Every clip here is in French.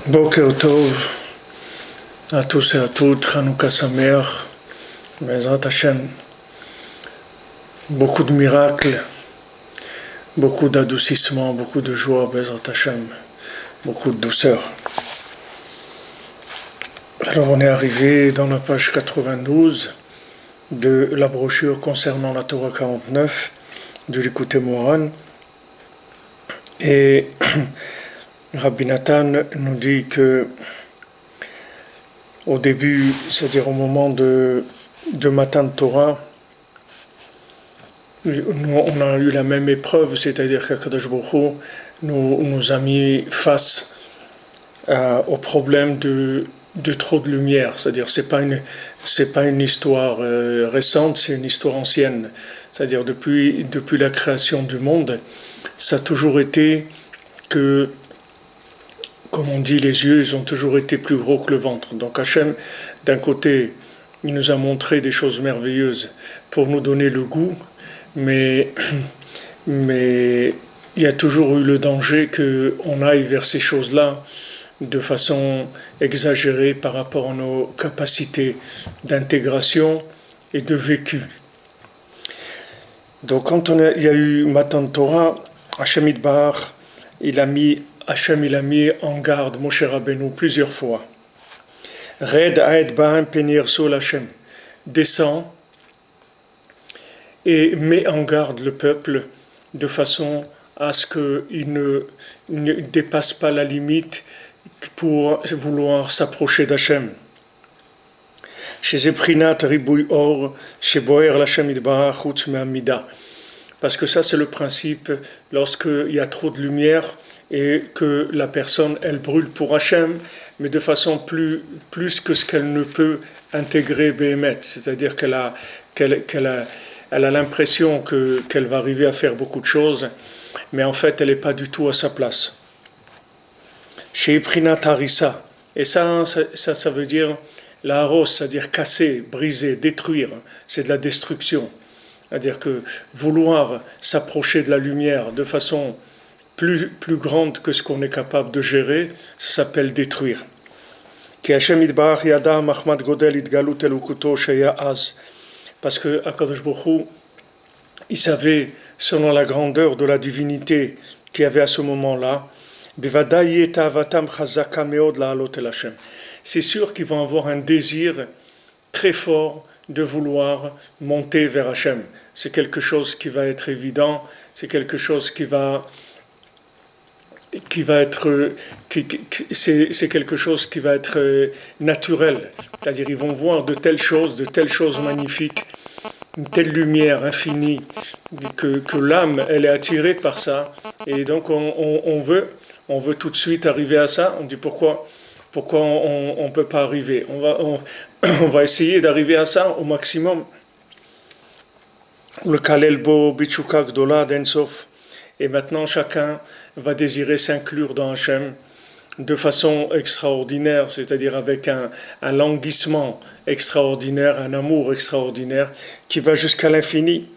Boker Tov à tous et à toutes, Hanouka Sameach, Bezrat Hashem. Beaucoup de miracles, beaucoup d'adoucissement, beaucoup de joie, Bezrat Hashem, beaucoup de douceur. Alors on est arrivé dans la page 92 de la brochure concernant la Torah 49 du Likutei Moharan. Et Rabbi Nathan nous dit que au début, c'est-à-dire au moment de Matan Torah, on a eu la même épreuve, c'est-à-dire qu'Akadosh Baruch Hu nous a mis face au problème de trop de lumière. C'est-à-dire c'est pas une histoire récente, c'est une histoire ancienne. C'est-à-dire depuis la création du monde, ça a toujours été que, comme on dit, les yeux, ils ont toujours été plus gros que le ventre. Donc Hachem, d'un côté, il nous a montré des choses merveilleuses pour nous donner le goût, mais il y a toujours eu le danger qu'on aille vers ces choses-là de façon exagérée par rapport à nos capacités d'intégration et de vécu. Donc quand il y a eu Matan Torah, Hachem Yitbarach, Hachem il a mis en garde Moshe Rabbeinu plusieurs fois. Red Aed Ba'am Penir Sol Hachem, descend et met en garde le peuple de façon à ce qu'il ne dépasse pas la limite pour vouloir s'approcher d'Hachem. Chez Zeprinat Ribouy Or, chez Boer Hachem Yitbarach Chutz Me'amida. Parce que ça, c'est le principe lorsqu'il y a trop de lumière et que la personne, elle brûle pour Hachem, mais de façon plus que ce qu'elle ne peut intégrer Béhémet. C'est-à-dire qu'elle a l'impression qu'elle va arriver à faire beaucoup de choses, mais en fait, elle n'est pas du tout à sa place. Chez Iprinat Harissa, et ça veut dire la haros, c'est-à-dire casser, briser, détruire, c'est de la destruction. C'est-à-dire que vouloir s'approcher de la lumière de façon plus grande que ce qu'on est capable de gérer, ça s'appelle détruire. Parce que Akadosh Baruch Hu, il savait, selon la grandeur de la divinité qu'il y avait à ce moment-là, c'est sûr qu'ils vont avoir un désir très fort de vouloir monter vers Hachem. C'est quelque chose qui va être évident, c'est quelque chose c'est quelque chose qui va être naturel. C'est-à-dire ils vont voir de telles choses magnifiques, une telle lumière infinie, que l'âme, elle est attirée par ça. Et donc on veut tout de suite arriver à ça. On dit pourquoi on ne peut pas arriver. On va essayer d'arriver à ça au maximum. Le Kalel Bo Bichuka Gdola d'Ensof. Et maintenant, chacun va désirer s'inclure dans Hachem de façon extraordinaire, c'est-à-dire avec un languissement extraordinaire, un amour extraordinaire qui va jusqu'à l'infini.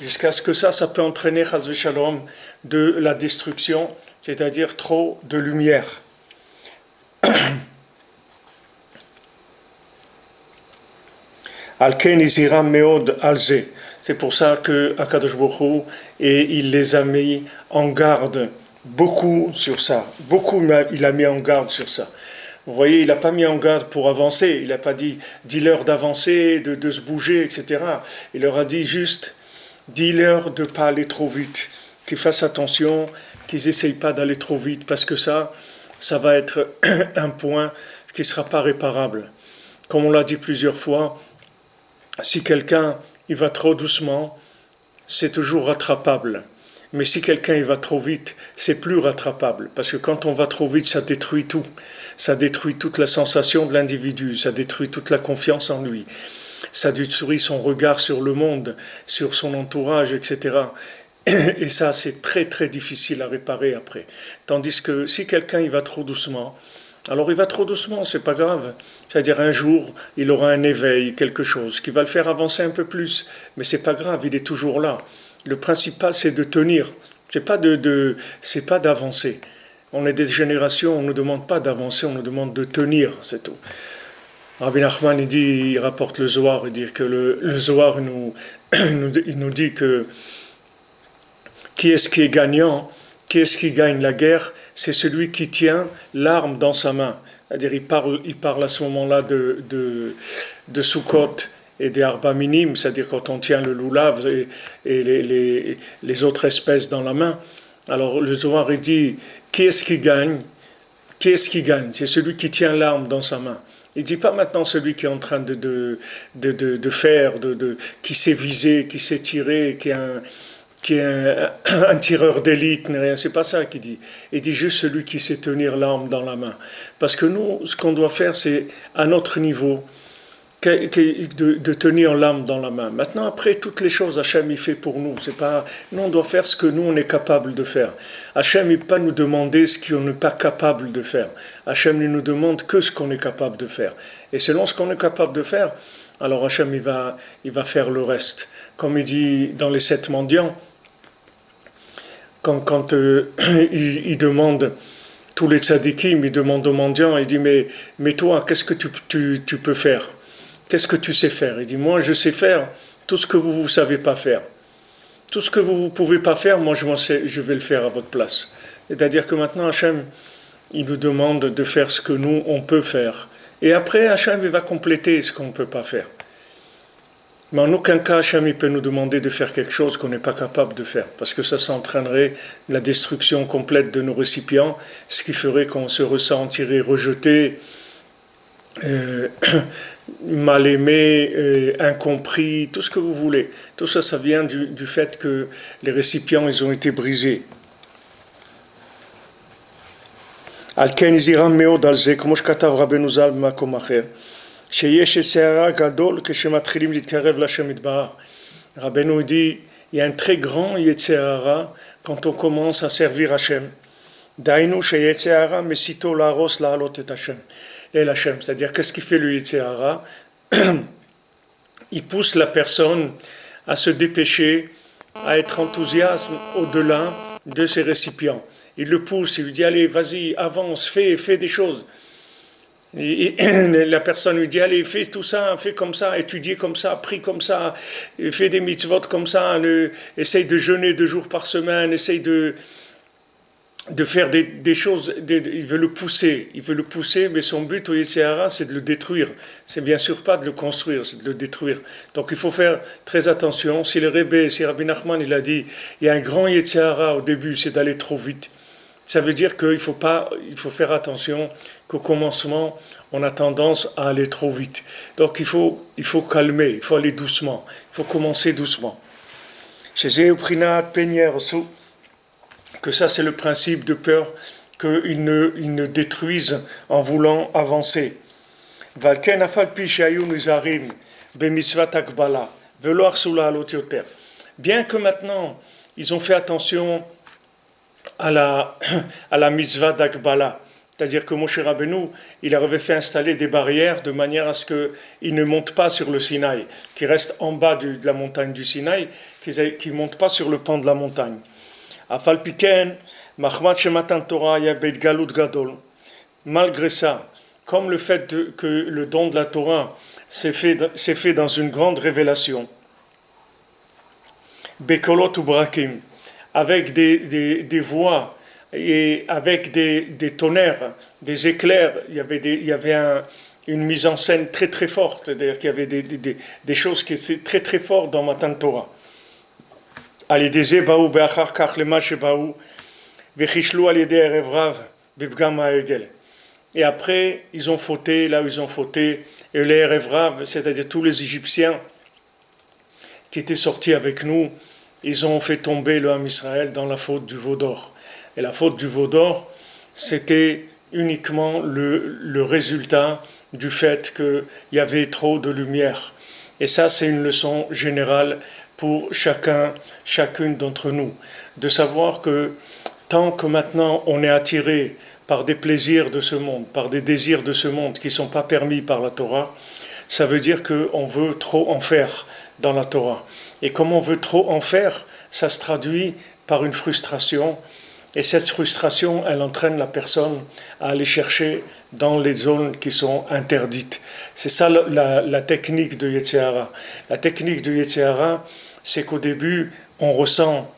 Jusqu'à ce que ça peut entraîner Chaz v'Shalom de la destruction, c'est-à-dire trop de lumière. C'est pour ça que Akadosh Baruch Hu, et il les a mis en garde beaucoup sur ça. Beaucoup il a mis en garde sur ça. Vous voyez, il n'a pas mis en garde pour avancer. Il n'a pas dit dis-leur d'avancer, de se bouger, etc. Il leur a dit juste dis-leur de ne pas aller trop vite, qu'ils fassent attention, qu'ils n'essayent pas d'aller trop vite, parce que ça va être un point qui ne sera pas réparable. Comme on l'a dit plusieurs fois, si quelqu'un il va trop doucement, c'est toujours rattrapable. Mais si quelqu'un il va trop vite, c'est plus rattrapable. Parce que quand on va trop vite, ça détruit tout. Ça détruit toute la sensation de l'individu, ça détruit toute la confiance en lui. Ça détruit son regard sur le monde, sur son entourage, etc. Et ça, c'est très très difficile à réparer après. Tandis que si quelqu'un il va trop doucement, alors il va trop doucement, c'est pas grave. C'est-à-dire un jour, il aura un éveil, quelque chose, qui va le faire avancer un peu plus. Mais c'est pas grave, il est toujours là. Le principal, c'est de tenir C'est pas d'avancer. On est des générations, on ne nous demande pas d'avancer, on nous demande de tenir, c'est tout. Rabbi Nachman, il rapporte le Zohar, il dit que le Zohar il nous dit que qui est-ce qui est gagnant, qui est-ce qui gagne la guerre, c'est celui qui tient l'arme dans sa main. C'est-à-dire, il parle à ce moment-là de Sukkot et des Arba minimes, c'est-à-dire quand on tient le loulav et les autres espèces dans la main. Alors le Zohar, il dit, qui est-ce qui gagne? Qui est-ce qui gagne? C'est celui qui tient l'arme dans sa main. Il ne dit pas maintenant celui qui est en train de faire, qui sait viser, qui sait tirer, qui est un tireur d'élite, rien. C'est pas ça qu'il dit. Il dit juste celui qui sait tenir l'arme dans la main. Parce que nous, ce qu'on doit faire, c'est à notre niveau de tenir l'arme dans la main. Maintenant, après, toutes les choses, Hachem, il fait pour nous. C'est pas, nous, on doit faire ce que nous, on est capable de faire. Hachem, il ne peut pas nous demander ce qu'on n'est pas capable de faire. Hachem, il nous demande que ce qu'on est capable de faire. Et selon ce qu'on est capable de faire, alors Hachem, il va faire le reste. Comme il dit dans les 7 mendiants, quand il demande, tous les tzadikim, il demande aux mendiants, il dit, mais toi, qu'est-ce que tu peux faire? Qu'est-ce que tu sais faire? Il dit, moi, je sais faire tout ce que vous ne savez pas faire. Tout ce que vous ne pouvez pas faire, moi, je vais le faire à votre place. C'est-à-dire que maintenant, Hachem, il nous demande de faire ce que nous, on peut faire. Et après, Hachem, il va compléter ce qu'on ne peut pas faire. Mais en aucun cas, Hachem, il peut nous demander de faire quelque chose qu'on n'est pas capable de faire. Parce que ça entraînerait la destruction complète de nos récipients, ce qui ferait qu'on se ressentirait rejeté, mal aimé, incompris, tout ce que vous voulez. Tout ça, ça vient du fait que les récipients, ils ont été brisés. על כן הזהירם מאוד על זה, כמו שכתב רבנו ז"ל במקום אחר, שיש סערה גדול כשמתחילים להתקרב להשם יתברך. Rabbeinu dit, il y a un très grand יצר הרע quand on commence à servir Hachem. דהיינו שיצר הרע מסיתו להרוס להעלות את השם. L'Hachem, c'est-à-dire qu'est-ce qui fait le יצר הרע? Il pousse la personne à se dépêcher, à être enthousiaste au-delà de ses récipients. Il le pousse, il lui dit, allez, vas-y, avance, fais des choses. Et la personne lui dit, allez, fais tout ça, fais comme ça, étudie comme ça, prie comme ça, fais des mitzvot comme ça, essaye de jeûner 2 jours par semaine, essaye de faire des choses, il veut le pousser, mais son but au Yetzer Hara, c'est de le détruire. C'est bien sûr pas de le construire, c'est de le détruire. Donc il faut faire très attention. Si le Rebbe, si Rabbi Nachman, il a dit, il y a un grand Yetzer Hara au début, c'est d'aller trop vite. Ça veut dire qu'il faut faire attention qu'au commencement, on a tendance à aller trop vite. Donc il faut calmer, il faut aller doucement, il faut commencer doucement. Que ça c'est le principe de peur qu'ils ne détruisent en voulant avancer. Bien que maintenant ils ont fait attention à la mitzvah d'Akbala, c'est-à-dire que Moshe Rabbeinu, il avait fait installer des barrières de manière à ce qu'ils ne montent pas sur le Sinaï, qu'ils restent en bas de la montagne du Sinaï, qu'ils ne montent pas sur le pan de la montagne. Malgré ça, comme le fait que le don de la Torah s'est fait dans une grande révélation, Bekolot ou Brakim, avec des voix et avec des tonnerres, des éclairs, il y avait une mise en scène très très forte, c'est-à-dire qu'il y avait des choses qui étaient très très fortes dans Matan Torah. Et après, ils ont fauté là où ils ont fauté, et les Erev, c'est-à-dire tous les Égyptiens qui étaient sortis avec nous, ils ont fait tomber le Ham Israël dans la faute du veau d'or. Et la faute du veau d'or, c'était uniquement le résultat du fait qu'il y avait trop de lumière. Et ça, c'est une leçon générale pour chacune d'entre nous, de savoir que tant que maintenant on est attiré par des plaisirs de ce monde, par des désirs de ce monde qui ne sont pas permis par la Torah, ça veut dire qu'on veut trop en faire dans la Torah. Et comme on veut trop en faire, ça se traduit par une frustration. Et cette frustration, elle entraîne la personne à aller chercher dans les zones qui sont interdites. C'est ça la technique de Yetzer Hara. La technique de Yetzer Hara, c'est qu'au début, on ressent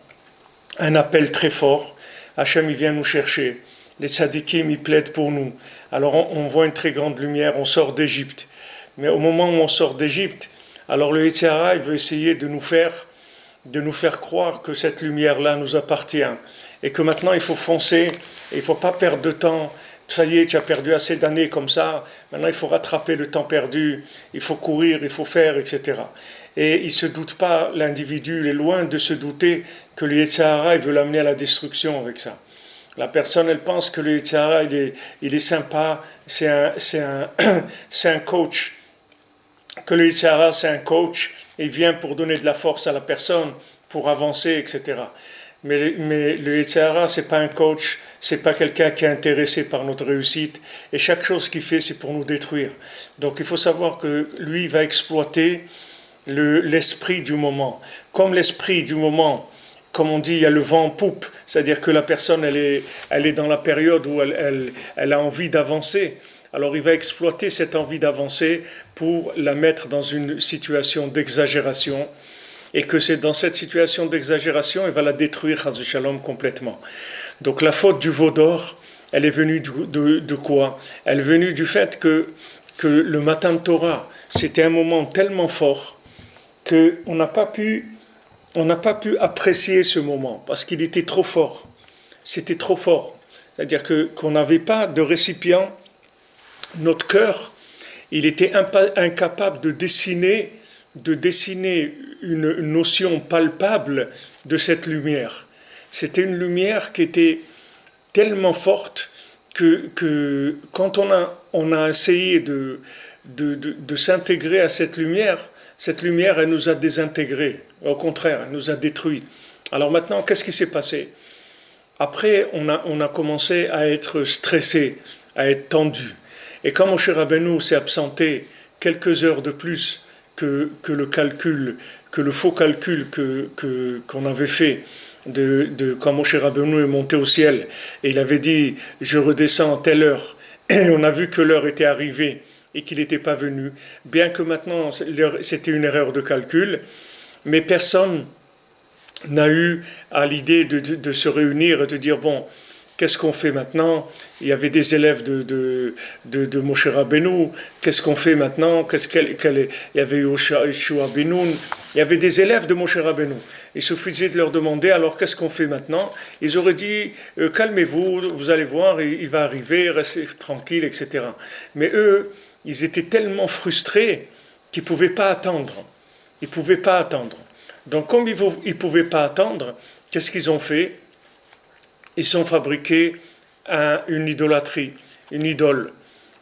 un appel très fort. Hachem, il vient nous chercher. Les tzadikim, ils plaident pour nous. Alors on voit une très grande lumière, on sort d'Égypte. Mais au moment où on sort d'Égypte, alors le Yetzer Hara, il veut essayer de nous faire croire que cette lumière-là nous appartient. Et que maintenant il faut foncer, et il ne faut pas perdre de temps. Ça y est, tu as perdu assez d'années comme ça, maintenant il faut rattraper le temps perdu, il faut courir, il faut faire, etc. Et il ne se doute pas, l'individu, il est loin de se douter que le Yetzer Hara, il veut l'amener à la destruction avec ça. La personne, elle pense que le Yetzer Hara, il est sympa, c'est un coach. Que le Yetzer Hara, c'est un coach, il vient pour donner de la force à la personne, pour avancer, etc. Mais le Yetzer Hara, c'est pas un coach, c'est pas quelqu'un qui est intéressé par notre réussite. Et chaque chose qu'il fait, c'est pour nous détruire. Donc il faut savoir que lui va exploiter l'esprit du moment. Comme l'esprit du moment, comme on dit, il y a le vent en poupe, c'est-à-dire que la personne, elle est dans la période où elle a envie d'avancer. Alors il va exploiter cette envie d'avancer pour la mettre dans une situation d'exagération. Et que c'est dans cette situation d'exagération, il va la détruire, Chas v'Shalom, complètement. Donc la faute du veau d'or, elle est venue de quoi? Elle est venue du fait que le Matan Torah, c'était un moment tellement fort qu'on n'a pas pu apprécier ce moment, parce qu'il était trop fort. C'était trop fort. C'est-à-dire qu'on n'avait pas de récipient. Notre cœur, il était incapable de dessiner une notion palpable de cette lumière. C'était une lumière qui était tellement forte que quand on a essayé de s'intégrer à cette lumière, elle nous a désintégrés. Au contraire, elle nous a détruits. Alors maintenant, qu'est-ce qui s'est passé? Après, on a commencé à être stressé, à être tendu. Et quand Moshe Rabbeinu s'est absenté quelques heures de plus que le faux calcul qu'on avait fait de quand Moshe Rabbeinu est monté au ciel, et il avait dit « je redescends à telle heure », et on a vu que l'heure était arrivée et qu'il n'était pas venu, bien que maintenant c'était une erreur de calcul, mais personne n'a eu à l'idée de se réunir et de dire « bon, qu'est-ce qu'on fait maintenant ?» Il y avait des élèves de Moshe Rabbeinu. Qu'est-ce qu'on fait maintenant? Il y avait Yoshua Benoun. Il y avait des élèves de Moshe Rabbeinu. Il suffisait de leur demander, alors qu'est-ce qu'on fait maintenant? Ils auraient dit, calmez-vous, vous allez voir, il va arriver, restez tranquille, etc. Mais eux, ils étaient tellement frustrés qu'ils ne pouvaient pas attendre. Ils ne pouvaient pas attendre. Donc comme ils ne pouvaient pas attendre, qu'est-ce qu'ils ont fait? Ils ont fabriqué une idolâtrie, une idole.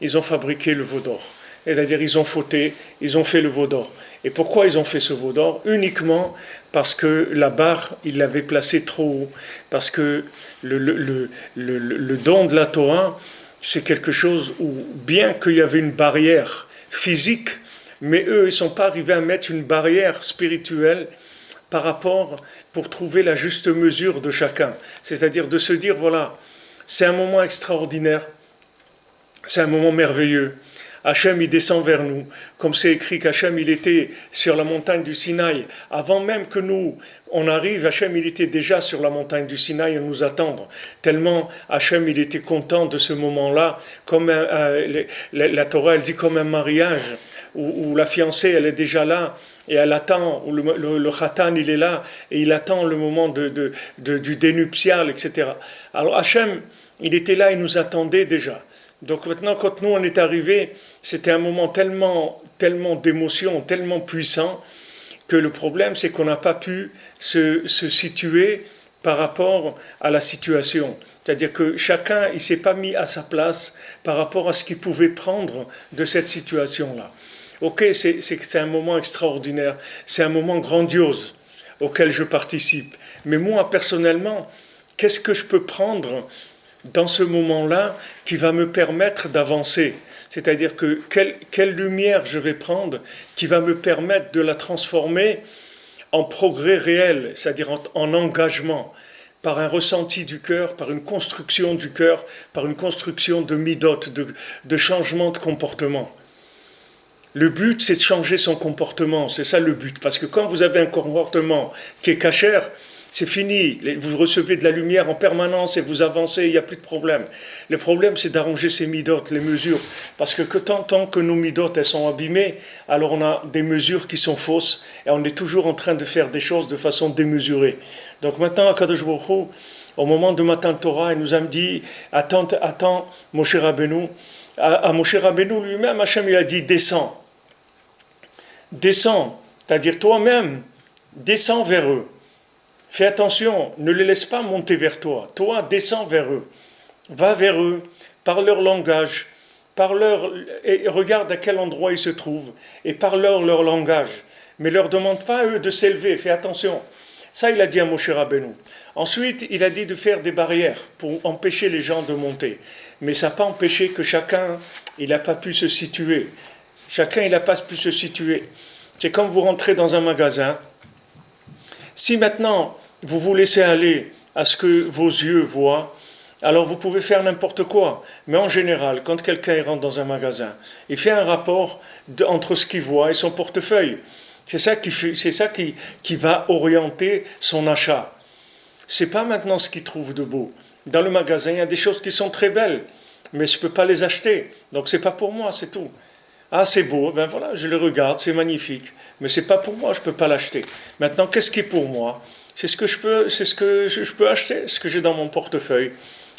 Ils ont fabriqué le veau d'or. C'est-à-dire, ils ont fauté, ils ont fait le veau d'or. Et pourquoi ils ont fait ce veau d'or? Uniquement parce que la barre, ils l'avaient placée trop haut. Parce que le don de la Torah, c'est quelque chose où, bien qu'il y avait une barrière physique, mais eux, ils ne sont pas arrivés à mettre une barrière spirituelle par rapport, pour trouver la juste mesure de chacun. C'est-à-dire de se dire, voilà, c'est un moment extraordinaire, c'est un moment merveilleux. Hachem, il descend vers nous. Comme c'est écrit qu'Hachem, il était sur la montagne du Sinaï. Avant même que nous, on arrive, Hachem, il était déjà sur la montagne du Sinaï à nous attendre. Tellement Hachem, il était content de ce moment-là. Comme la Torah, elle dit comme un mariage, où la fiancée, elle est déjà là, et elle attend, où le khatan, il est là, et il attend le moment du dénuptial, etc. Alors Hachem, il était là, il nous attendait déjà. Donc maintenant, quand nous on est arrivés, c'était un moment tellement d'émotion, tellement puissant, que le problème c'est qu'on n'a pas pu se situer par rapport à la situation. C'est-à-dire que chacun, il ne s'est pas mis à sa place par rapport à ce qu'il pouvait prendre de cette situation-là. Ok, c'est un moment extraordinaire, c'est un moment grandiose auquel je participe. Mais moi, personnellement, qu'est-ce que je peux prendre dans ce moment-là qui va me permettre d'avancer? C'est-à-dire que quelle lumière je vais prendre qui va me permettre de la transformer en progrès réel, c'est-à-dire en engagement. par un ressenti du cœur, par une construction du cœur, par une construction de midot, de changement de comportement. Le but, c'est de changer son comportement, c'est ça le but. Parce que quand vous avez un comportement qui est cachère, c'est fini. Vous recevez de la lumière en permanence et vous avancez, il n'y a plus de problème. Le problème, c'est d'arranger ces midotes, les mesures. Parce que tant que nos midotes, elles sont abîmées, alors on a des mesures qui sont fausses et on est toujours en train de faire des choses de façon démesurée. Donc maintenant, Akadosh Baruch Hu, au moment de Matan Torah, il nous a dit, attends, Moshe Rabbeinu. À Moshe Rabbeinu lui-même, Hachem, il a dit, descends, c'est-à-dire toi-même, descends vers eux. Fais attention, ne les laisse pas monter vers toi. Toi, descends vers eux. Va vers eux, par leur langage, et regarde à quel endroit ils se trouvent, et parle-leur leur langage. Mais ne leur demande pas à eux de s'élever, fais attention. Ça, il a dit à Moshe Rabbeinu. Ensuite, il a dit de faire des barrières pour empêcher les gens de monter. Mais ça n'a pas empêché que chacun, il n'a pas pu se situer. Chacun, il n'a pas pu se situer. C'est comme vous rentrez dans un magasin. Si maintenant, vous vous laissez aller à ce que vos yeux voient, alors vous pouvez faire n'importe quoi. Mais en général, quand quelqu'un rentre dans un magasin, il fait un rapport entre ce qu'il voit et son portefeuille. C'est ça qui va orienter son achat. C'est pas maintenant ce qu'il trouve de beau. Dans le magasin, il y a des choses qui sont très belles, mais je ne peux pas les acheter. Donc c'est pas pour moi, c'est tout. Ah, c'est beau, ben voilà, je le regarde, c'est magnifique, mais c'est pas pour moi, je ne peux pas l'acheter. Maintenant, qu'est-ce qui est pour moi? C'est ce que je peux acheter, ce que j'ai dans mon portefeuille,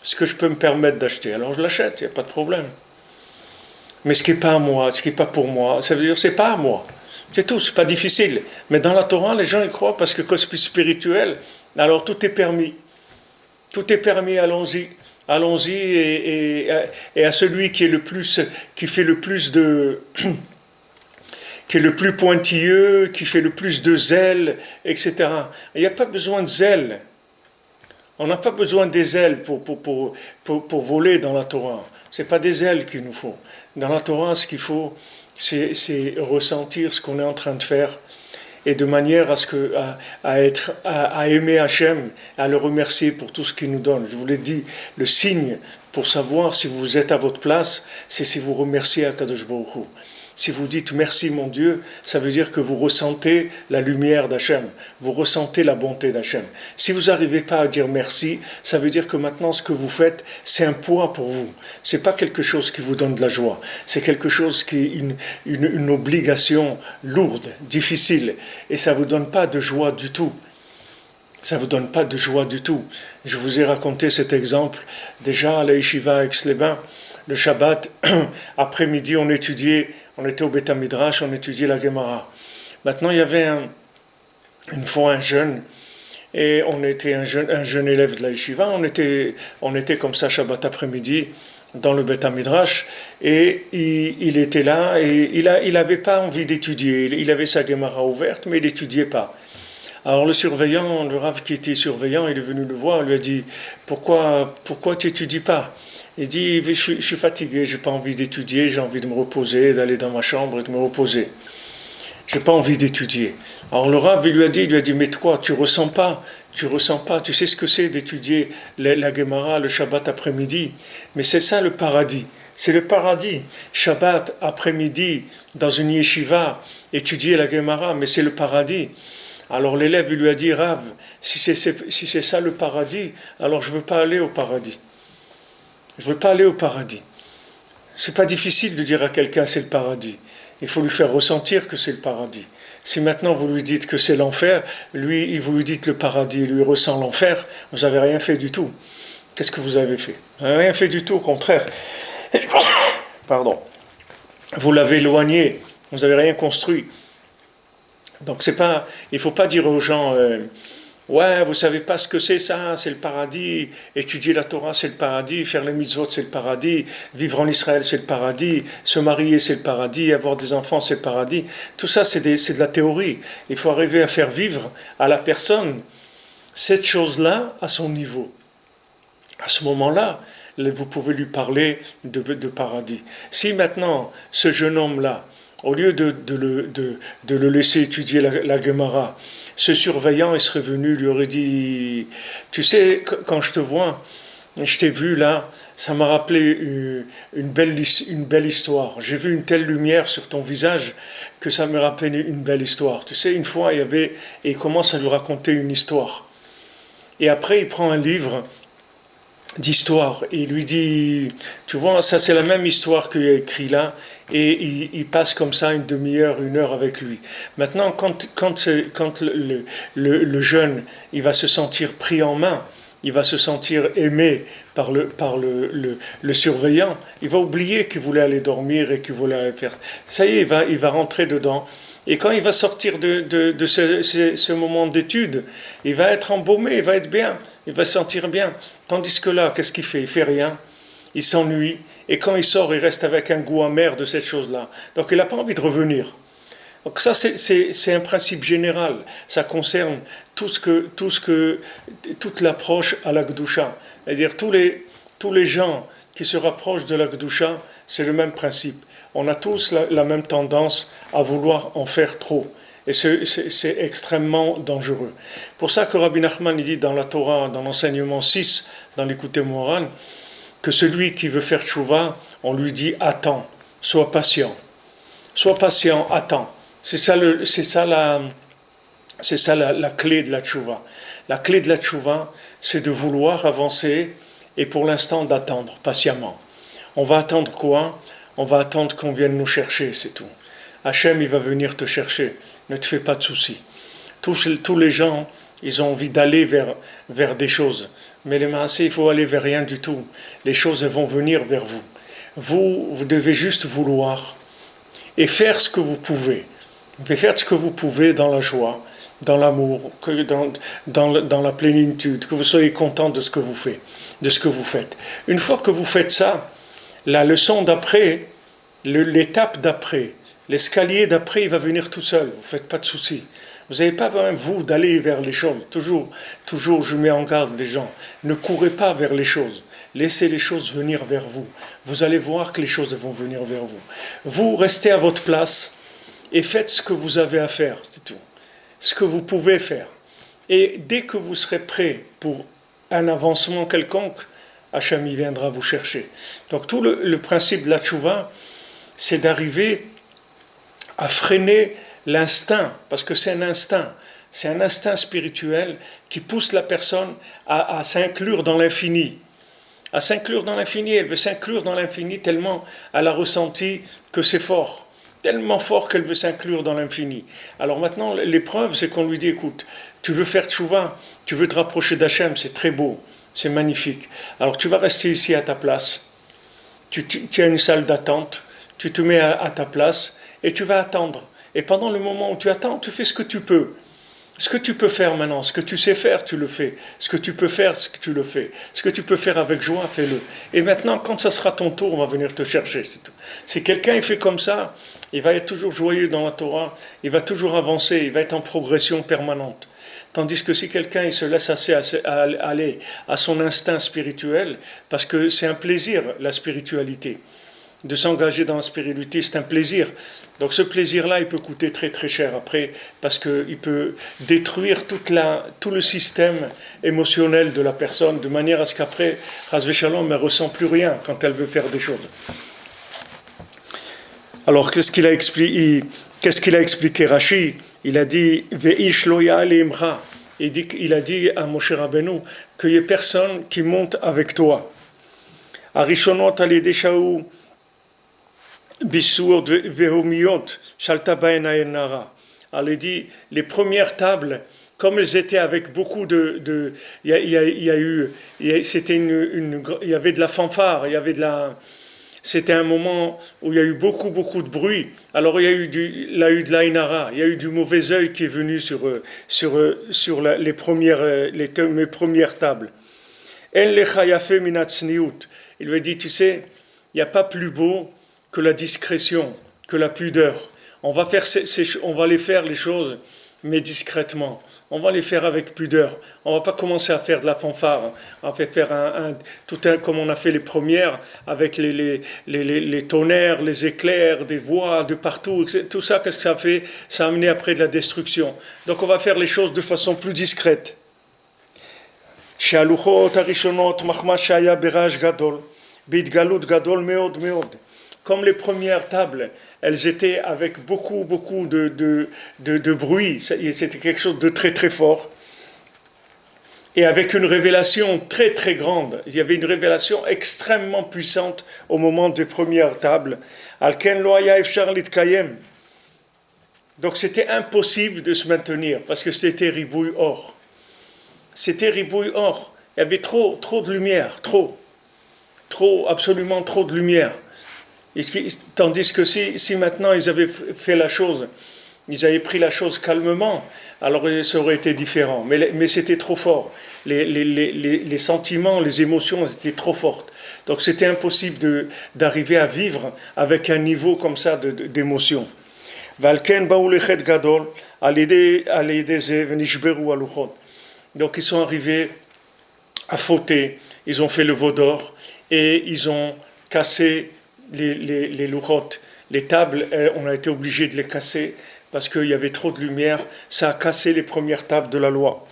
ce que je peux me permettre d'acheter. Alors je l'achète, il n'y a pas de problème. Mais ce qui n'est pas à moi, ce qui n'est pas pour moi, ça veut dire c'est pas à moi. C'est tout, c'est pas difficile. Mais dans la Torah, les gens y croient parce que quand c'est spirituel, alors tout est permis. Tout est permis, allons-y. Allons-y et à celui qui est le plus, qui fait le plus de, qui est le plus pointilleux, qui fait le plus de zèle, etc. Il n'y a pas besoin de zèle. On n'a pas besoin des ailes pour voler dans la Torah. Ce n'est pas des ailes qu'il nous faut. Dans la Torah, ce qu'il faut, c'est ressentir ce qu'on est en train de faire et de manière à aimer Hachem, à le remercier pour tout ce qu'il nous donne. Je vous l'ai dit, le signe pour savoir si vous êtes à votre place, c'est si vous remerciez Akadosh Baruch Hu. Si vous dites merci mon Dieu, ça veut dire que vous ressentez la lumière d'Hachem, vous ressentez la bonté d'Hachem. Si vous n'arrivez pas à dire merci, ça veut dire que maintenant ce que vous faites, c'est un poids pour vous. C'est pas quelque chose qui vous donne de la joie, c'est quelque chose qui est une obligation lourde, difficile, et ça vous donne pas de joie du tout. Ça vous donne pas de joie du tout. Je vous ai raconté cet exemple déjà à la Yeshiva à Aix-les-Bains. Le Shabbat, après-midi, on était au Beth Midrash, on étudiait la Gemara. Maintenant, il y avait une fois un jeune, et on était un jeune élève de la Yeshiva, on était comme ça Shabbat après-midi dans le Beth Midrash, et il était là, et il n'avait pas envie d'étudier. Il avait sa Gemara ouverte, mais il n'étudiait pas. Alors le Rav qui était surveillant, il est venu le voir, il lui a dit « Pourquoi tu n'étudies pas ?» Il dit, je suis fatigué, je n'ai pas envie d'étudier, j'ai envie de me reposer, d'aller dans ma chambre et de me reposer. Je n'ai pas envie d'étudier. Alors le Rav lui a dit, mais toi, tu ressens pas, tu sais ce que c'est d'étudier la Gemara le Shabbat après-midi. Mais c'est ça le paradis, c'est le paradis. Shabbat après-midi, dans une yeshiva, étudier la Gemara, mais c'est le paradis. Alors l'élève lui a dit, Rav, si c'est ça le paradis, alors je ne veux pas aller au paradis. Je ne veux pas aller au paradis. C'est pas difficile de dire à quelqu'un c'est le paradis. Il faut lui faire ressentir que c'est le paradis. Si maintenant vous lui dites que c'est l'enfer, lui, vous lui dites le paradis, lui ressent l'enfer, vous n'avez rien fait du tout. Qu'est-ce que vous avez fait? Vous n'avez rien fait du tout, au contraire. Pardon. Vous l'avez éloigné, vous n'avez rien construit. Donc il ne faut pas dire aux gens... Ouais, vous savez pas ce que c'est ça, c'est le paradis. Étudier la Torah, c'est le paradis. Faire les mitzvot, c'est le paradis. Vivre en Israël, c'est le paradis. Se marier, c'est le paradis. Avoir des enfants, c'est le paradis. Tout ça, c'est de la théorie. Il faut arriver à faire vivre à la personne cette chose-là à son niveau. À ce moment-là, vous pouvez lui parler de paradis. Si maintenant, ce jeune homme-là, au lieu de le laisser étudier la Gemara, ce surveillant serait venu, lui aurait dit, tu sais, quand je te vois, je t'ai vu là, ça m'a rappelé une belle histoire. J'ai vu une telle lumière sur ton visage que ça me rappelait une belle histoire. Tu sais, une fois, et il commence à lui raconter une histoire. Et après, il prend un livre d'histoire et il lui dit, tu vois, ça c'est la même histoire qu'il a écrit là, et il passe comme ça une demi-heure, une heure avec lui. Maintenant, quand le jeune, il va se sentir pris en main, il va se sentir aimé par le surveillant, il va oublier qu'il voulait aller dormir et qu'il voulait aller faire. Ça y est, il va rentrer dedans. Et quand il va sortir de ce moment d'étude, il va être embaumé, il va être bien, il va se sentir bien. Tandis que là, qu'est-ce qu'il fait? Il fait rien, il s'ennuie, et quand il sort, il reste avec un goût amer de cette chose-là. Donc il n'a pas envie de revenir. Donc ça, c'est un principe général. Ça concerne toute l'approche à la Gdusha. C'est-à-dire tous les gens qui se rapprochent de la Gdusha, c'est le même principe. On a tous la même tendance à vouloir en faire trop. Et c'est extrêmement dangereux. Pour ça que Rabbi Nachman dit dans la Torah, dans l'enseignement 6, dans l'Écoutez Moran, que celui qui veut faire tchouva, on lui dit attends, sois patient. Sois patient, attends. C'est ça la clé de la tchouva. La clé de la tchouva, c'est de vouloir avancer et pour l'instant d'attendre patiemment. On va attendre quoi? On va attendre qu'on vienne nous chercher, c'est tout. Hachem, il va venir te chercher. Ne te fais pas de soucis. Tous les gens, ils ont envie d'aller vers des choses. Mais les maasés, il faut aller vers rien du tout. Les choses, elles vont venir vers vous. Vous devez juste vouloir et faire ce que vous pouvez. Vous devez faire ce que vous pouvez dans la joie, dans l'amour, dans la plénitude, que vous soyez content de ce que vous faites, de ce que vous faites. Une fois que vous faites ça, la leçon d'après, l'étape d'après, l'escalier d'après, il va venir tout seul. Vous ne faites pas de soucis. Vous n'avez pas besoin, vous, d'aller vers les choses. Toujours, je mets en garde les gens. Ne courez pas vers les choses. Laissez les choses venir vers vous. Vous allez voir que les choses vont venir vers vous. Vous restez à votre place et faites ce que vous avez à faire. C'est tout. Ce que vous pouvez faire. Et dès que vous serez prêt pour un avancement quelconque, Hachem viendra vous chercher. Donc tout le principe de la tchouva, c'est d'arriver à freiner l'instinct, parce que c'est un instinct spirituel qui pousse la personne à s'inclure dans l'infini. À s'inclure dans l'infini, elle veut s'inclure dans l'infini tellement elle a ressenti que c'est fort, tellement fort qu'elle veut s'inclure dans l'infini. Alors maintenant, l'épreuve, c'est qu'on lui dit, écoute, tu veux faire tchouva, tu veux te rapprocher d'Hachem, c'est très beau, c'est magnifique. Alors tu vas rester ici à ta place, tu as une salle d'attente, tu te mets à ta place et tu vas attendre. Et pendant le moment où tu attends, tu fais ce que tu peux. Ce que tu peux faire maintenant, ce que tu sais faire, tu le fais. Ce que tu peux faire, ce que tu le fais. Ce que tu peux faire avec joie, fais-le. Et maintenant, quand ça sera ton tour, on va venir te chercher. C'est tout. Si quelqu'un il fait comme ça, il va être toujours joyeux dans la Torah, il va toujours avancer, il va être en progression permanente. Tandis que si quelqu'un il se laisse aller à son instinct spirituel, parce que c'est un plaisir, la spiritualité, de s'engager dans la spiritualité, c'est un plaisir. Donc ce plaisir-là, il peut coûter très très cher après, parce qu'il peut détruire tout le système émotionnel de la personne, de manière à ce qu'après, Chas Shalom, elle ne ressent plus rien quand elle veut faire des choses. Alors qu'est-ce qu'il a expliqué Rashi? Il a dit Ve'ish lo ya'ale imcha. Il a dit à Moshe Rabbeinu qu'il n'y ait personne qui monte avec toi. Arishonot alidei shaou Bissour Vehomiot, Shaltabaen Aenara. Alors il dit, les premières tables, comme elles étaient avec beaucoup il y avait de la fanfare, c'était un moment où il y a eu beaucoup de bruit. Alors il y a eu de l'Ainara, il y a eu du mauvais œil qui est venu sur mes premières tables. En lechayafe minatzniut. Il lui a dit, tu sais, il n'y a pas plus beau que la discrétion, que la pudeur. On va les faire les choses mais discrètement. On va les faire avec pudeur. On va pas commencer à faire de la fanfare. On va faire comme on a fait les premières, avec les tonnerres, les éclairs, des voix de partout. Tout ça, qu'est-ce que ça fait? Ça a amené après de la destruction. Donc on va faire les choses de façon plus discrète. שהלוחות הראשונות מחמש שהיה ברעש גדול, בהתגלות גדול מאוד מאוד. Comme les premières tables, elles étaient avec beaucoup de bruit, c'était quelque chose de très très fort, et avec une révélation très très grande. Il y avait une révélation extrêmement puissante au moment des premières tables. Alken lo haya efshar litkayem. Donc c'était impossible de se maintenir, parce que c'était ribouille or. C'était ribouille or. Il y avait trop de lumière, absolument trop de lumière. Tandis que si maintenant ils avaient fait la chose, ils avaient pris la chose calmement, alors ça aurait été différent. Mais c'était trop fort. Les sentiments, les émotions étaient trop fortes. Donc c'était impossible d'arriver à vivre avec un niveau comme ça d'émotion. Donc ils sont arrivés à fauter, ils ont fait le veau d'or et ils ont cassé les louchotes. Les tables, on a été obligé de les casser parce qu'il y avait trop de lumière, ça a cassé les premières tables de la loi.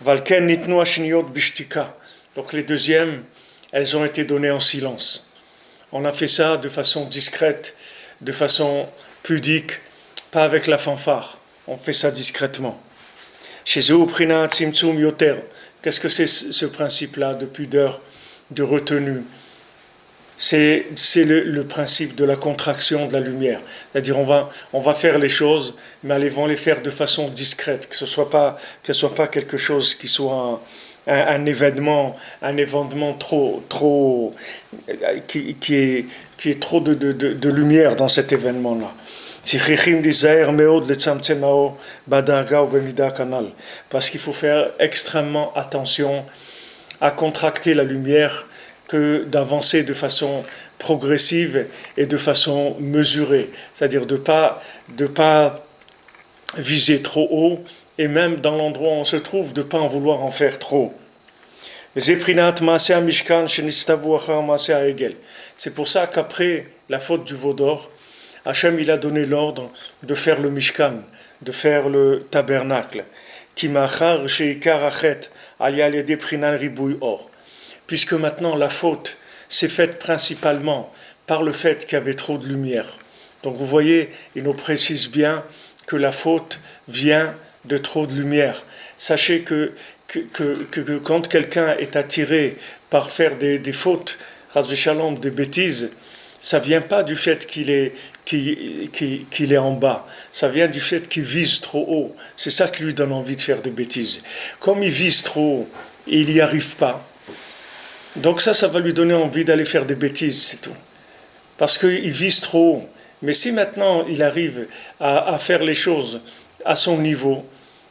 Valken nitnu ashniyot bishtika. Donc les deuxièmes, elles ont été données en silence. On a fait ça de façon discrète, de façon pudique, pas avec la fanfare. On fait ça discrètement. Chez eux, prinat tzimtzum yoter. Qu'est-ce que c'est ce principe-là de pudeur, de retenue? C'est le principe de la contraction de la lumière. C'est-à-dire on va faire les choses, mais elles vont les faire de façon discrète, que ce soit pas quelque chose qui soit un événement trop qui est trop de lumière dans cet événement-là. Parce qu'il faut faire extrêmement attention à contracter la lumière, que d'avancer de façon progressive et de façon mesurée, c'est-à-dire de pas viser trop haut, et même dans l'endroit où on se trouve, de ne pas en vouloir en faire trop. C'est pour ça qu'après la faute du veau d'or, Hachem il a donné l'ordre de faire le Mishkan, de faire le tabernacle, puisque maintenant la faute s'est faite principalement par le fait qu'il y avait trop de lumière. Donc vous voyez, il nous précise bien que la faute vient de trop de lumière. Sachez que quand quelqu'un est attiré par faire des fautes, des bêtises, ça ne vient pas du fait qu'il est en bas, ça vient du fait qu'il vise trop haut. C'est ça qui lui donne envie de faire des bêtises. Comme il vise trop haut et il n'y arrive pas, donc ça va lui donner envie d'aller faire des bêtises, c'est tout. Parce qu'il vise trop haut. Mais si maintenant il arrive à faire les choses à son niveau,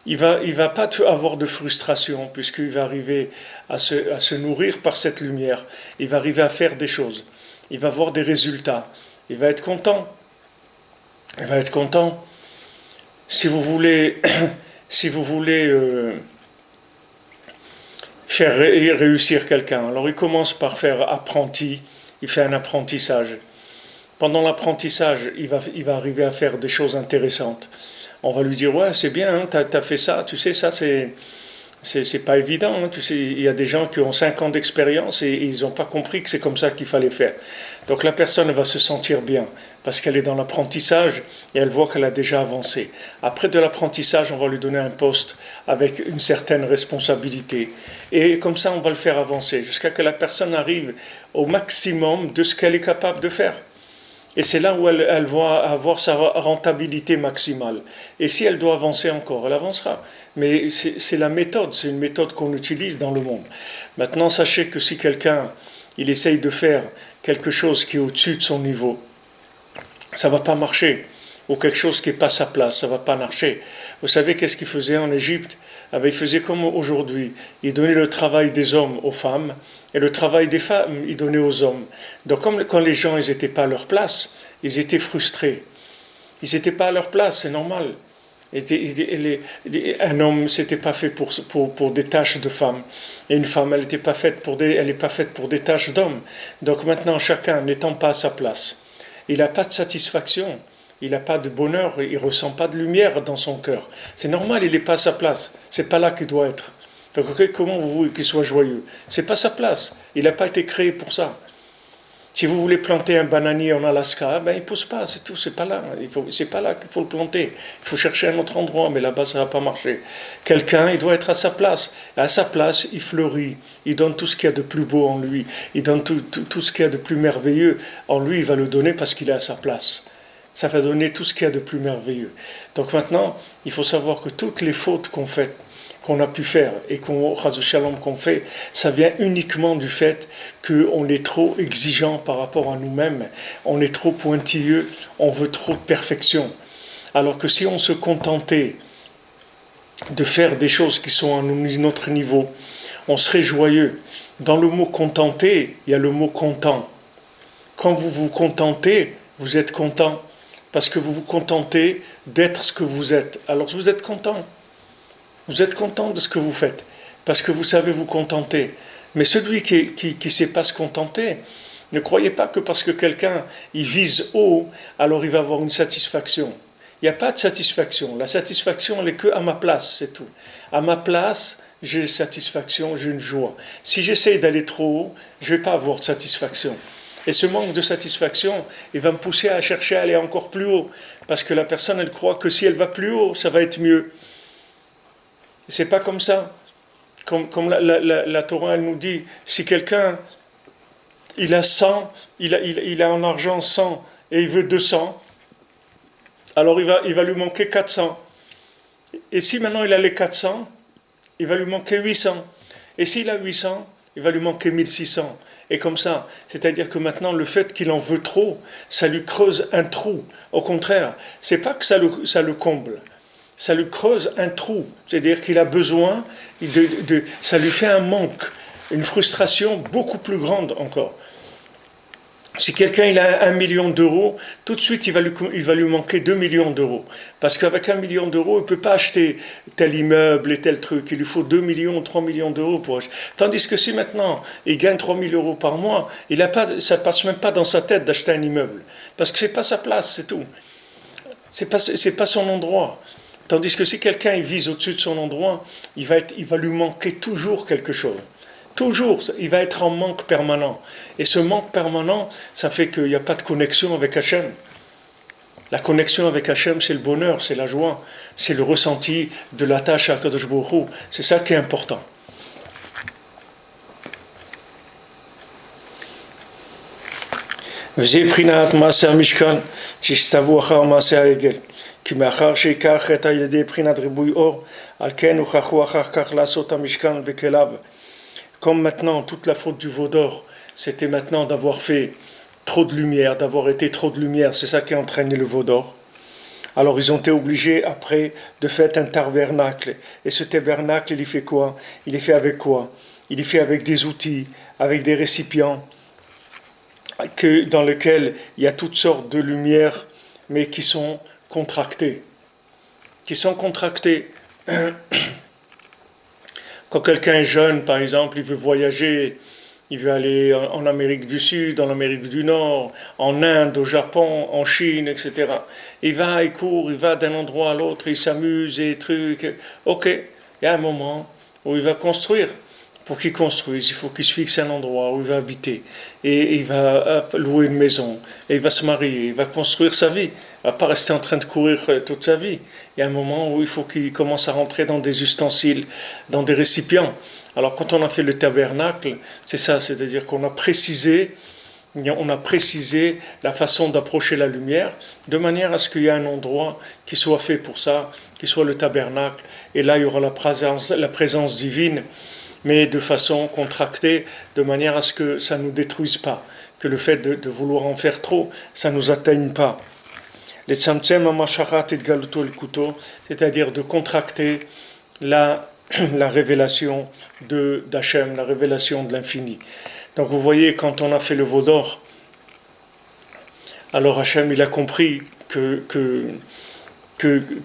il va pas avoir de frustration, puisqu'il va arriver à se nourrir par cette lumière. Il va arriver à faire des choses. Il va avoir des résultats. Il va être content. Il va être content. Si vous voulez faire réussir quelqu'un, alors il commence par faire apprenti, il fait un apprentissage. Pendant l'apprentissage, il va arriver à faire des choses intéressantes. On va lui dire, ouais, c'est bien, hein, t'as fait ça, tu sais, ça c'est pas évident, hein, tu sais, il y a des gens qui ont 5 ans d'expérience et ils n'ont pas compris que c'est comme ça qu'il fallait faire. Donc la personne va se sentir bien, parce qu'elle est dans l'apprentissage et elle voit qu'elle a déjà avancé. Après de l'apprentissage, on va lui donner un poste avec une certaine responsabilité. Et comme ça, on va le faire avancer, jusqu'à ce que la personne arrive au maximum de ce qu'elle est capable de faire. Et c'est là où elle va avoir sa rentabilité maximale. Et si elle doit avancer encore, elle avancera. Mais c'est la méthode, c'est une méthode qu'on utilise dans le monde. Maintenant, sachez que si quelqu'un, il essaye de faire quelque chose qui est au-dessus de son niveau, ça ne va pas marcher. Ou quelque chose qui n'est pas sa place, ça ne va pas marcher. Vous savez qu'est-ce qu'il faisait en Égypte? Il faisait comme aujourd'hui. Il donnait le travail des hommes aux femmes, et le travail des femmes, il donnait aux hommes. Donc quand les gens n'étaient pas à leur place, ils étaient frustrés. Ils n'étaient pas à leur place, c'est normal. Un homme, c'était pas fait pour des tâches de femme. Et une femme, elle n'est pas faite pour des tâches d'homme. Donc maintenant, chacun n'étant pas à sa place, il n'a pas de satisfaction, il n'a pas de bonheur, il ne ressent pas de lumière dans son cœur. C'est normal, il n'est pas à sa place. C'est pas là qu'il doit être. Donc comment vous voulez qu'il soit joyeux? C'est pas sa place. Il n'a pas été créé pour ça. Si vous voulez planter un bananier en Alaska, ben il ne pousse pas, c'est tout, c'est pas là. C'est pas là qu'il faut le planter. Il faut chercher un autre endroit, mais là-bas ça ne va pas marcher. Quelqu'un, il doit être à sa place. Et à sa place, il fleurit. Il donne tout ce qu'il y a de plus beau en lui. Il donne tout ce qu'il y a de plus merveilleux en lui. Il va le donner parce qu'il est à sa place. Ça va donner tout ce qu'il y a de plus merveilleux. Donc maintenant, il faut savoir que toutes les fautes qu'on a pu faire et qu'on fait, ça vient uniquement du fait qu'on est trop exigeant par rapport à nous-mêmes, on est trop pointilleux, on veut trop de perfection. Alors que si on se contentait de faire des choses qui sont à notre niveau, on serait joyeux. Dans le mot contenter, il y a le mot content. Quand vous vous contentez, vous êtes content, parce que vous vous contentez d'être ce que vous êtes. Alors vous êtes content. Vous êtes content de ce que vous faites, parce que vous savez vous contenter. Mais celui qui ne sait pas se contenter, ne croyez pas que parce que quelqu'un il vise haut, alors il va avoir une satisfaction. Il n'y a pas de satisfaction. La satisfaction, elle n'est que à ma place, c'est tout. À ma place, j'ai satisfaction, j'ai une joie. Si j'essaye d'aller trop haut, je ne vais pas avoir de satisfaction. Et ce manque de satisfaction, il va me pousser à chercher à aller encore plus haut. Parce que la personne, elle croit que si elle va plus haut, ça va être mieux. C'est pas comme ça. Comme la Torah, elle nous dit, si quelqu'un, il a 100, il a en argent 100 et il veut 200, alors il va lui manquer 400. Et si maintenant il a les 400, il va lui manquer 800. Et s'il a 800, il va lui manquer 1600. Et comme ça, c'est-à-dire que maintenant, le fait qu'il en veut trop, ça lui creuse un trou. Au contraire, c'est pas que ça le comble. Ça lui creuse un trou, c'est-à-dire qu'il a besoin, ça lui fait un manque, une frustration beaucoup plus grande encore. Si quelqu'un il a 1 million d'euros, tout de suite il va lui manquer 2 millions d'euros. Parce qu'avec 1 million d'euros, il ne peut pas acheter tel immeuble et tel truc. Il lui faut 2 millions, 3 millions d'euros pour acheter. Tandis que si maintenant il gagne 3 000 euros par mois, ça ne passe même pas dans sa tête d'acheter un immeuble. Parce que ce n'est pas sa place, c'est tout. C'est pas son endroit. Tandis que si quelqu'un il vise au-dessus de son endroit, il va lui manquer toujours quelque chose. Toujours, il va être en manque permanent. Et ce manque permanent, ça fait qu'il n'y a pas de connexion avec Hachem. La connexion avec Hachem, c'est le bonheur, c'est la joie, c'est le ressenti de l'attache à Kadosh Baruch Hu. C'est ça qui est important. וזה בחינת מעשה המשכן, שהשתוו אחר מעשה העגל. כי מאחר שיקח את על ידי בחינת ריבוי אור, על כן הוכרחו אחר כך לעשות המשכן וכליו. Comme maintenant, toute la faute du veau d'or, c'était maintenant d'avoir fait trop de lumière, d'avoir été trop de lumière, c'est ça qui a entraîné le veau d'or. Alors ils ont été obligés après de faire un tabernacle. Et ce tabernacle, il y fait quoi? Il est fait avec quoi? Il est fait avec des outils, avec des récipients, dans lesquels il y a toutes sortes de lumières, mais qui sont contractées. Quand quelqu'un est jeune, par exemple, il veut voyager, il veut aller en Amérique du Sud, en Amérique du Nord, en Inde, au Japon, en Chine, etc. Il court, il va d'un endroit à l'autre, il s'amuse et trucs. Ok, il y a un moment où il va construire. Pour qu'il construise, il faut qu'il se fixe un endroit où il va habiter. Et il va louer une maison. Et il va se marier. Il va construire sa vie. Il ne va pas rester en train de courir toute sa vie. Il y a un moment où il faut qu'il commence à rentrer dans des ustensiles, dans des récipients. Alors quand on a fait le tabernacle, c'est ça, c'est-à-dire qu'on a précisé la façon d'approcher la lumière, de manière à ce qu'il y ait un endroit qui soit fait pour ça, qui soit le tabernacle. Et là, il y aura la présence divine, mais de façon contractée, de manière à ce que ça ne nous détruise pas, que le fait de vouloir en faire trop, ça ne nous atteigne pas. Les tzamtzem amashachat et galuto el kuto, c'est-à-dire de contracter la révélation d'Hachem, la révélation de l'infini. Donc vous voyez, quand on a fait le veau d'or, alors Hachem il a compris que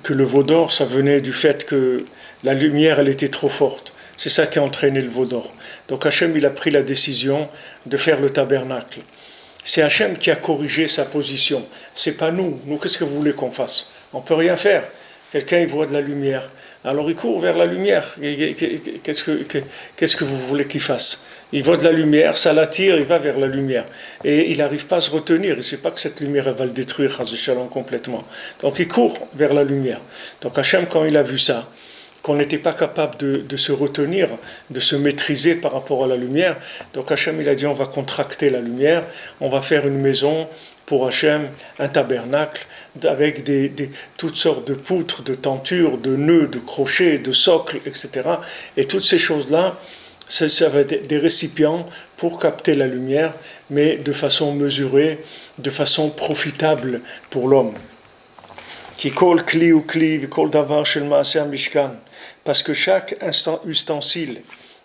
que le veau d'or, ça venait du fait que la lumière, elle était trop forte. C'est ça qui a entraîné le veau d'or. Donc Hachem, il a pris la décision de faire le tabernacle. C'est Hachem qui a corrigé sa position. C'est pas nous. Nous, qu'est-ce que vous voulez qu'on fasse? On peut rien faire. Quelqu'un, il voit de la lumière. Alors il court vers la lumière. Qu'est-ce que vous voulez qu'il fasse? Il voit de la lumière, ça l'attire, il va vers la lumière. Et il n'arrive pas à se retenir. Il ne sait pas que cette lumière, elle va le détruire, complètement. Donc il court vers la lumière. Donc Hachem, quand il a vu ça, qu'on n'était pas capable de se retenir, de se maîtriser par rapport à la lumière, donc Hachem, il a dit, on va contracter la lumière, on va faire une maison pour Hachem, un tabernacle, avec toutes sortes de poutres, de tentures, de nœuds, de crochets, de socles, etc. Et toutes ces choses-là, ça va être des récipients pour capter la lumière, mais de façon mesurée, de façon profitable pour l'homme. Qui kol kli ou kli, kol davar shel maaseh mishkan, parce que chaque ustensile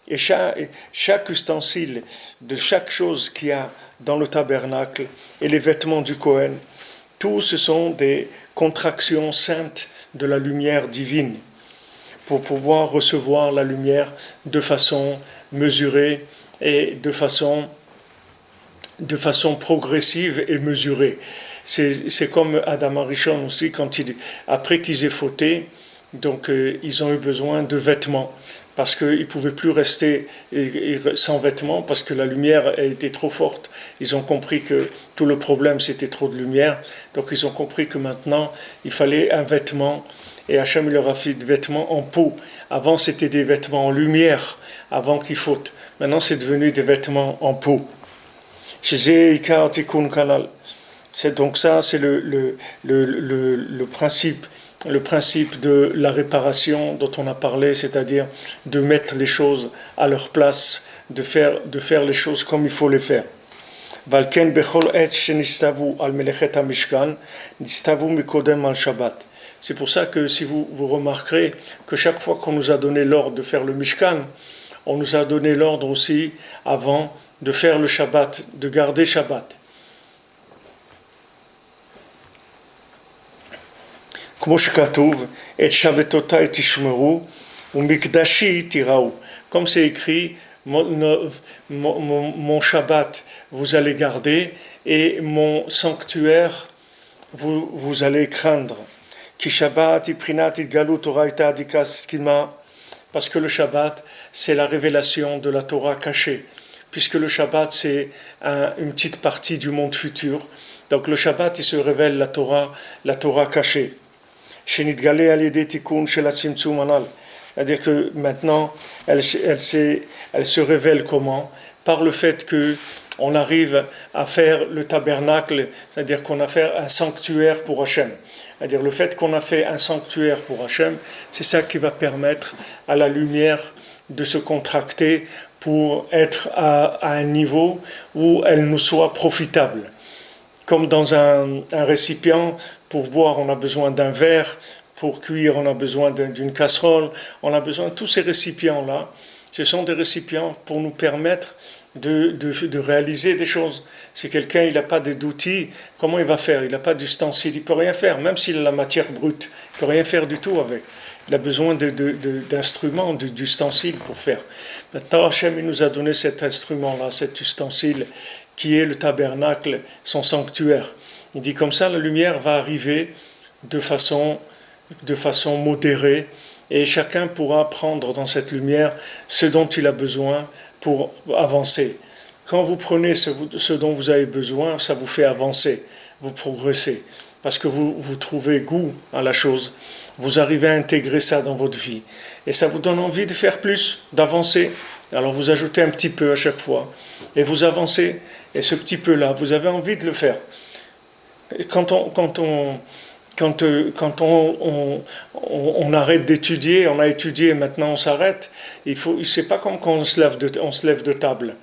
et chaque ustensile de chaque chose qu'il y a dans le tabernacle et les vêtements du Kohen, tous ce sont des contractions saintes de la lumière divine, pour pouvoir recevoir la lumière de façon mesurée et de façon progressive et mesurée. C'est comme Adam Arishon aussi, après qu'ils aient fauté, donc ils ont eu besoin de vêtements, parce qu'ils ne pouvaient plus rester sans vêtements, parce que la lumière était trop forte. Ils ont compris que tout le problème, c'était trop de lumière, donc ils ont compris que maintenant, il fallait un vêtement. Et Hachem leur a fait des vêtements en peau. Avant, c'était des vêtements en lumière, avant qu'ils fautent. Maintenant, c'est devenu des vêtements en peau. C'est donc ça, c'est le principe de la réparation dont on a parlé, c'est-à-dire de mettre les choses à leur place, de faire les choses comme il faut les faire. Valken bechol et shenistavu al melechet hamishkan, nistavu mikodem al Shabbat. C'est pour ça que si vous remarquerez que chaque fois qu'on nous a donné l'ordre de faire le Mishkan, on nous a donné l'ordre aussi avant de faire le Shabbat, de garder Shabbat. Comme c'est écrit, mon Shabbat vous allez garder et mon sanctuaire vous allez craindre. Parce que le Shabbat, c'est la révélation de la Torah cachée. Puisque le Shabbat, c'est une petite partie du monde futur. Donc le Shabbat, il se révèle la Torah cachée. C'est-à-dire que maintenant, elle se révèle comment? Par le fait qu'on arrive à faire le tabernacle, c'est-à-dire qu'on a fait un sanctuaire pour Hachem. C'est-à-dire le fait qu'on a fait un sanctuaire pour Hachem, c'est ça qui va permettre à la lumière de se contracter pour être à un niveau où elle nous soit profitable. Comme dans un récipient, pour boire, on a besoin d'un verre, pour cuire, on a besoin d'une casserole, on a besoin de tous ces récipients-là. Ce sont des récipients pour nous permettre de réaliser des choses. Si quelqu'un il n'a pas d'outils, comment il va faire? Il n'a pas d'ustensiles, il ne peut rien faire, même s'il a la matière brute, il ne peut rien faire du tout avec. Il a besoin d'instruments, d'ustensiles pour faire. Maintenant, Hachem il nous a donné cet instrument-là, cet ustensile, qui est le tabernacle, son sanctuaire. Il dit comme ça, la lumière va arriver de façon modérée, et chacun pourra prendre dans cette lumière ce dont il a besoin pour avancer. Quand vous prenez ce dont vous avez besoin, ça vous fait avancer, vous progressez, parce que vous trouvez goût à la chose, vous arrivez à intégrer ça dans votre vie, et ça vous donne envie de faire plus, d'avancer. Alors vous ajoutez un petit peu à chaque fois, et vous avancez, et ce petit peu-là, vous avez envie de le faire. Et quand on arrête d'étudier, on a étudié, maintenant on s'arrête, c'est pas comme quand on se lève de table.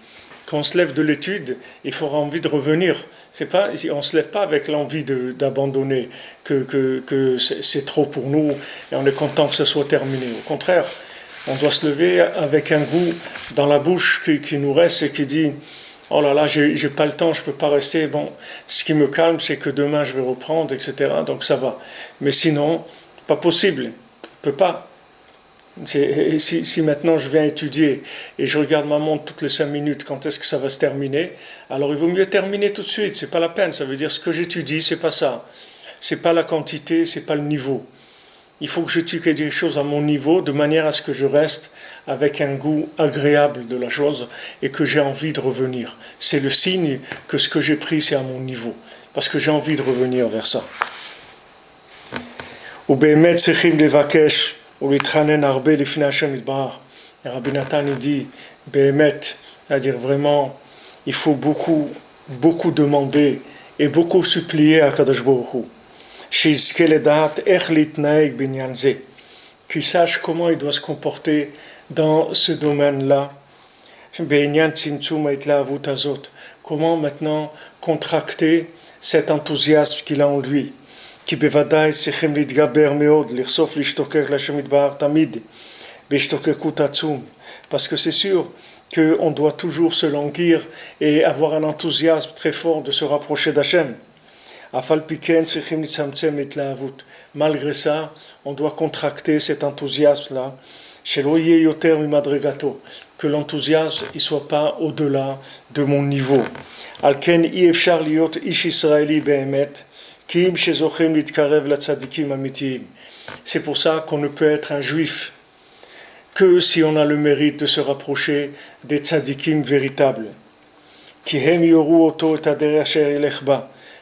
Quand on se lève de l'étude, il faudra envie de revenir. On ne se lève pas avec l'envie d'abandonner, que c'est trop pour nous, et on est content que ça soit terminé. Au contraire, on doit se lever avec un goût dans la bouche qui nous reste et qui dit « Oh là là, j'ai pas le temps, je peux pas rester. Bon, ce qui me calme, c'est que demain je vais reprendre, etc. Donc ça va. Mais sinon, Pas possible. On ne peut pas. Si maintenant je viens étudier et je regarde ma montre toutes les 5 minutes, quand est-ce que ça va se terminer? Alors il vaut mieux terminer tout de suite, c'est pas la peine. Ça veut dire ce que j'étudie, c'est pas ça. C'est pas la quantité, c'est pas le niveau. Il faut que j'étudie des choses à mon niveau de manière à ce que je reste avec un goût agréable de la chose et que j'ai envie de revenir. C'est le signe que ce que j'ai pris, c'est à mon niveau. Parce que j'ai envie de revenir vers ça. ובאמת צריכים לבקש ולהתחנן הרבה לפני השם יתברך. Rabbi Nathan il dit, באמת, c'est-à-dire vraiment, il faut beaucoup demander et beaucoup supplier à Kadosh Baruch Hu. שיזכה לדעת איך להתנהג בעניין זה. Qu'il sache comment il doit se comporter dans ce domaine-là. בעניין צמצום ההתלהבות הזאת. Comment maintenant contracter cet enthousiasme qu'il a en lui. כי בוודאי צריכים להתגבר מאוד, לחשוף להשתוקק להשם יתברך תמיד, בהשתוקקות עצום. Parce que c'est sûr qu'on doit toujours se languir et avoir un enthousiasme très fort de se rapprocher d'Hachem. אף על פי כן צריכים לצמצם התלהבות. Malgré ça, on doit contracter cet enthousiasme-là, שלא יהיה יותר ממדרגתו, que l'enthousiasme ne soit pas au-delà de mon niveau. על כן אי אפשר להיות איש ישראלי באמת, c'est pour ça qu'on ne peut être un juif que si on a le mérite de se rapprocher des tzadikim véritables.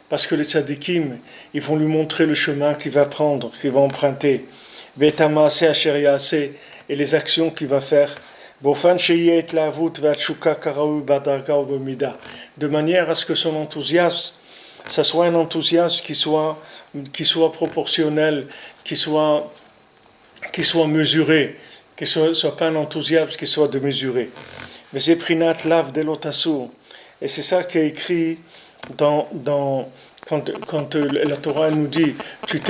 Parce que les tzadikim, ils vont lui montrer le chemin qu'il va prendre, qu'il va emprunter. Et les actions qu'il va faire. De manière à ce que son enthousiasme, ça soit un enthousiasme qui soit proportionnel, qui soit mesuré, qui soit pas un enthousiasme qui soit démesuré. Mais c'est prinat lav de l'otassur. Et c'est ça qui est écrit quand la Torah nous dit tu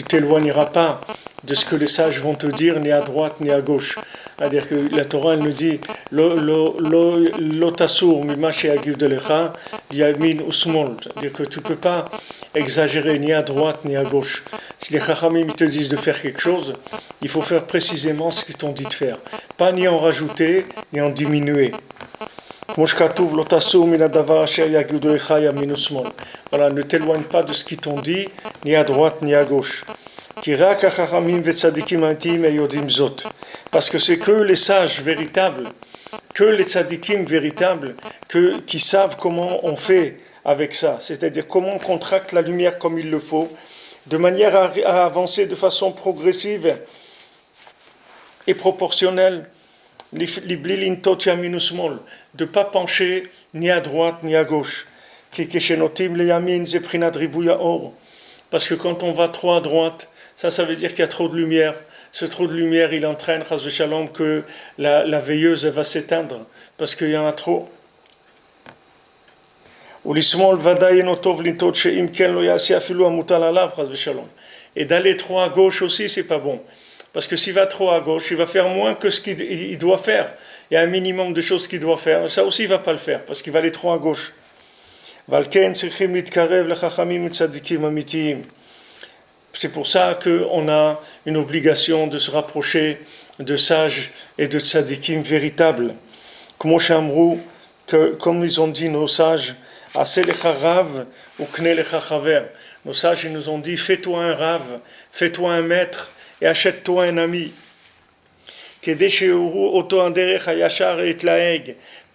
t'éloigneras pas de ce que les sages vont te dire, ni à droite ni à gauche. C'est-à-dire que la Torah nous dit l'otasur mimaché agivdelecha yamin usmol. C'est-à-dire que tu ne peux pas exagérer ni à droite ni à gauche. Si les chachamim te disent de faire quelque chose, il faut faire précisément ce qu'ils t'ont dit de faire. Pas ni en rajouter, ni en diminuer. Voilà, ne t'éloigne pas de ce qu'ils t'ont dit, ni à droite ni à gauche. Parce que c'est que les sages véritables, que les tzadikim véritables, qui savent comment on fait avec ça, c'est-à-dire comment on contracte la lumière comme il le faut, de manière à avancer de façon progressive et proportionnelle, de ne pas pencher ni à droite ni à gauche. Parce que quand on va trop à droite, ça veut dire qu'il y a trop de lumière. Ce trop de lumière, il entraîne, chas v'shalom, que la veilleuse va s'éteindre, parce qu'il y en a trop. Et d'aller trop à gauche aussi, c'est pas bon. Parce que s'il va trop à gauche, il va faire moins que ce qu'il doit faire. Il y a un minimum de choses qu'il doit faire. Ça aussi, il ne va pas le faire, parce qu'il va aller trop à gauche. C'est pour ça qu'on a une obligation de se rapprocher de sages et de tzadikim véritables. Comme ils ont dit nos sages, nos sages ils nous ont dit, fais-toi un rave, fais-toi un maître et achète-toi un ami.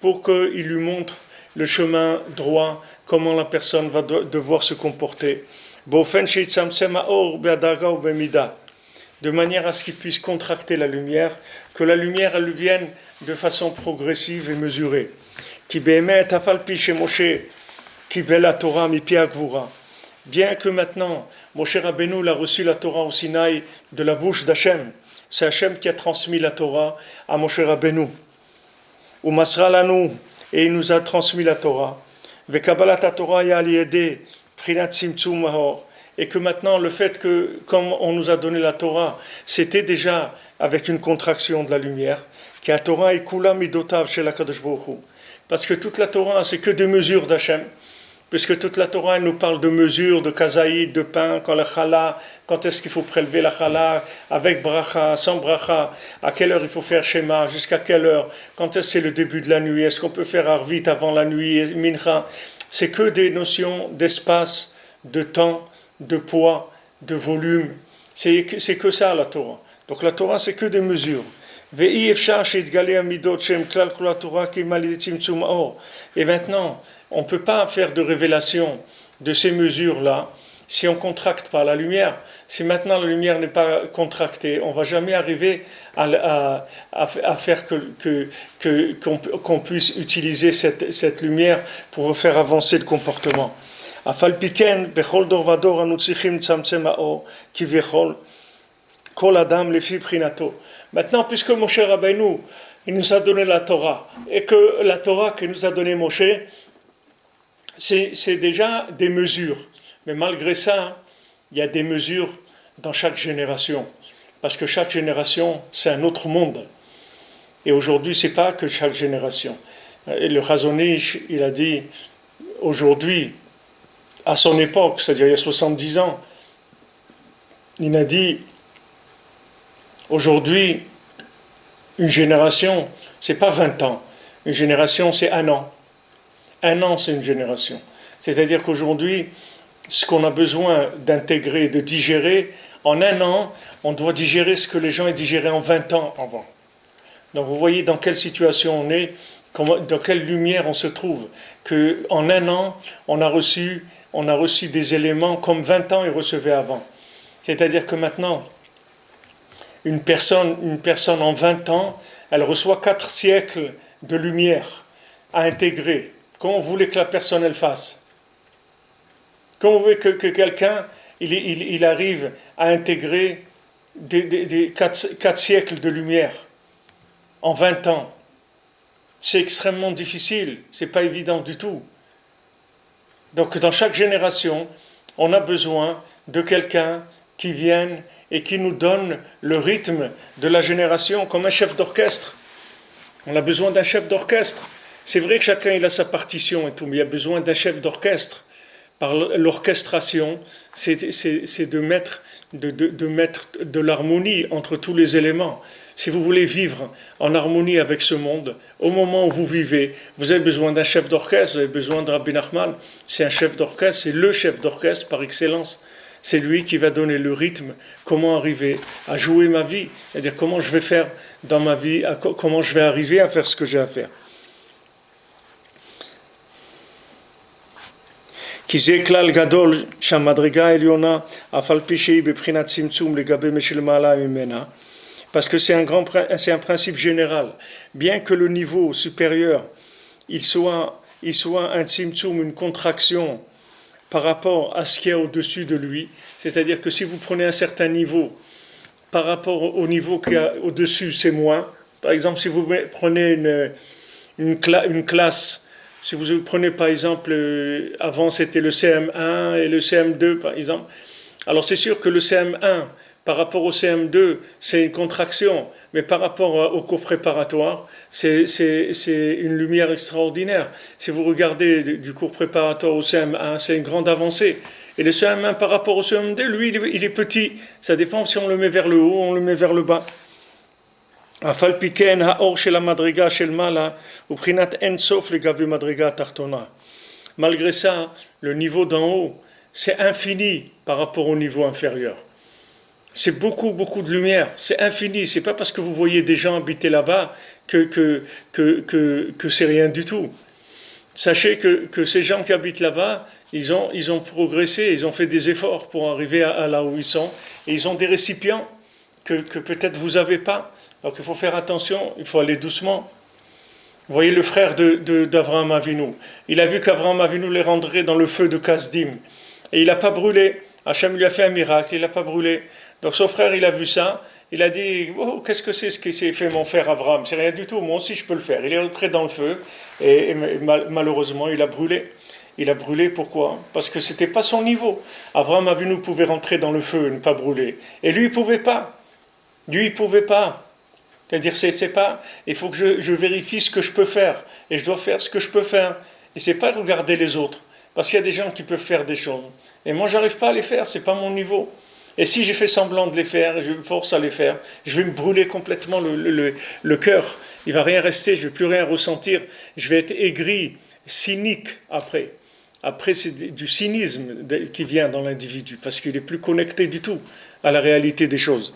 Pour qu'il lui montre le chemin droit, comment la personne va devoir se comporter. De manière à ce qu'il puisse contracter la lumière, que la lumière elle vienne de façon progressive et mesurée. Bien que maintenant, Moshe Rabbeinu a reçu la Torah au Sinaï de la bouche d'Hachem, c'est Hachem qui a transmis la Torah à Moshe Rabbeinu. Et il nous a transmis la Torah. Et que maintenant, le fait que, comme on nous a donné la Torah, c'était déjà avec une contraction de la lumière, parce que toute la Torah, c'est que des mesures d'Hachem, puisque toute la Torah elle nous parle de mesures, de kazaïd, de pain, quand la challah, quand est-ce qu'il faut prélever la challah, avec bracha, sans bracha, à quelle heure il faut faire Shema, jusqu'à quelle heure, quand est-ce que c'est le début de la nuit, est-ce qu'on peut faire Arvit avant la nuit, Mincha, c'est que des notions d'espace, de temps, de poids, de volume, c'est que ça la Torah. Donc la Torah c'est que des mesures. Et maintenant, on ne peut pas faire de révélation de ces mesures-là si on contracte par la lumière. Si maintenant la lumière n'est pas contractée, on ne va jamais arriver à faire qu'on puisse utiliser cette lumière pour faire avancer le comportement. Maintenant, puisque Moshe Rabbeinu, il nous a donné la Torah, et que la Torah que nous a donné Moshe, c'est déjà des mesures. Mais malgré ça, il y a des mesures dans chaque génération. Parce que chaque génération, c'est un autre monde. Et aujourd'hui, ce n'est pas que chaque génération. Et le Chazon Ish, il a dit, aujourd'hui, à son époque, c'est-à-dire il y a 70 ans, il a dit, aujourd'hui, une génération, ce n'est pas 20 ans. Une génération, c'est un an. Un an, c'est une génération. C'est-à-dire qu'aujourd'hui, ce qu'on a besoin d'intégrer, de digérer, en un an, on doit digérer ce que les gens ont digéré en 20 ans avant. Donc vous voyez dans quelle situation on est, dans quelle lumière on se trouve. Qu'en un an, on a reçu des éléments comme 20 ans ils recevaient avant. C'est-à-dire que maintenant, une personne en 20 ans, elle reçoit 4 siècles de lumière à intégrer. Comment vous voulez que la personne elle fasse? Comment vous voulez que quelqu'un il arrive à intégrer des 4 siècles de lumière en 20 ans? C'est extrêmement difficile, c'est pas évident du tout. Donc dans chaque génération, on a besoin de quelqu'un qui vienne et qui nous donne le rythme de la génération comme un chef d'orchestre. On a besoin d'un chef d'orchestre. C'est vrai que chacun il a sa partition et tout, mais il y a besoin d'un chef d'orchestre. Par l'orchestration, c'est de mettre de l'harmonie entre tous les éléments. Si vous voulez vivre en harmonie avec ce monde, au moment où vous vivez, vous avez besoin d'un chef d'orchestre, vous avez besoin de Rabbi Nachman. C'est un chef d'orchestre, c'est le chef d'orchestre par excellence. C'est lui qui va donner le rythme, comment arriver à jouer ma vie, c'est-à-dire comment je vais faire dans ma vie, comment je vais arriver à faire ce que j'ai à faire. כי זה כלל גדול שהמדרגה העליונה אף על פי שהיא בבחינת צמצום לגבי מי שלמעלה ממנה, parce que c'est un principe général, bien que le niveau supérieur il soit un tzimtzum, une contraction par rapport à ce qu'il y a au-dessus de lui, c'est-à-dire que si vous prenez un certain niveau par rapport au niveau qu'il y a au-dessus, c'est moins. Par exemple, si vous prenez une classe, si vous prenez par exemple, avant c'était le CM1 et le CM2 par exemple, alors c'est sûr que le CM1 par rapport au CM2 c'est une contraction, mais par rapport au cours préparatoire c'est une lumière extraordinaire. Si vous regardez du cours préparatoire au CM1, c'est une grande avancée. Et le CM1 par rapport au CM2, lui il est petit, ça dépend si on le met vers le haut ou on le met vers le bas. אף על פי כן האור של המדרגה של מעלה הוא בחינת אין סוף לגבי מדרגה התחתונה. Malgré ça, le niveau d'en haut, c'est infini par rapport au niveau inférieur. C'est beaucoup de lumière, c'est infini. C'est pas parce que vous voyez des gens habiter là-bas que c'est rien du tout. Sachez que ces gens qui habitent là-bas, ils ont progressé, ils ont fait des efforts pour arriver à là où ils sont, et ils ont des récipients que peut-être vous n'avez pas. Donc il faut faire attention, il faut aller doucement. Vous voyez le frère d'Avraham Avinu, il a vu qu'Avraham Avinu les rendrait dans le feu de Kasdim, et il n'a pas brûlé. Hachem lui a fait un miracle, il n'a pas brûlé. Donc son frère il a vu ça, il a dit oh, qu'est-ce que c'est ce qui s'est fait mon frère Avraham? C'est rien du tout, moi aussi je peux le faire. Il est rentré dans le feu et malheureusement il a brûlé. Il a brûlé, pourquoi? Parce que ce n'était pas son niveau. Avraham Avinu pouvait rentrer dans le feu et ne pas brûler, et lui il ne pouvait pas. C'est-à-dire, c'est pas, il faut que je vérifie ce que je peux faire, et je dois faire ce que je peux faire. Et c'est pas regarder les autres, Parce qu'il y a des gens qui peuvent faire des choses. Et moi, j'arrive pas à les faire, c'est pas mon niveau. Et si j'ai fait semblant de les faire, et je me force à les faire, je vais me brûler complètement le cœur. Il va rien rester, je vais plus rien ressentir. Je vais être aigri, cynique après. Après, c'est du cynisme qui vient dans l'individu, parce qu'il est plus connecté du tout à la réalité des choses.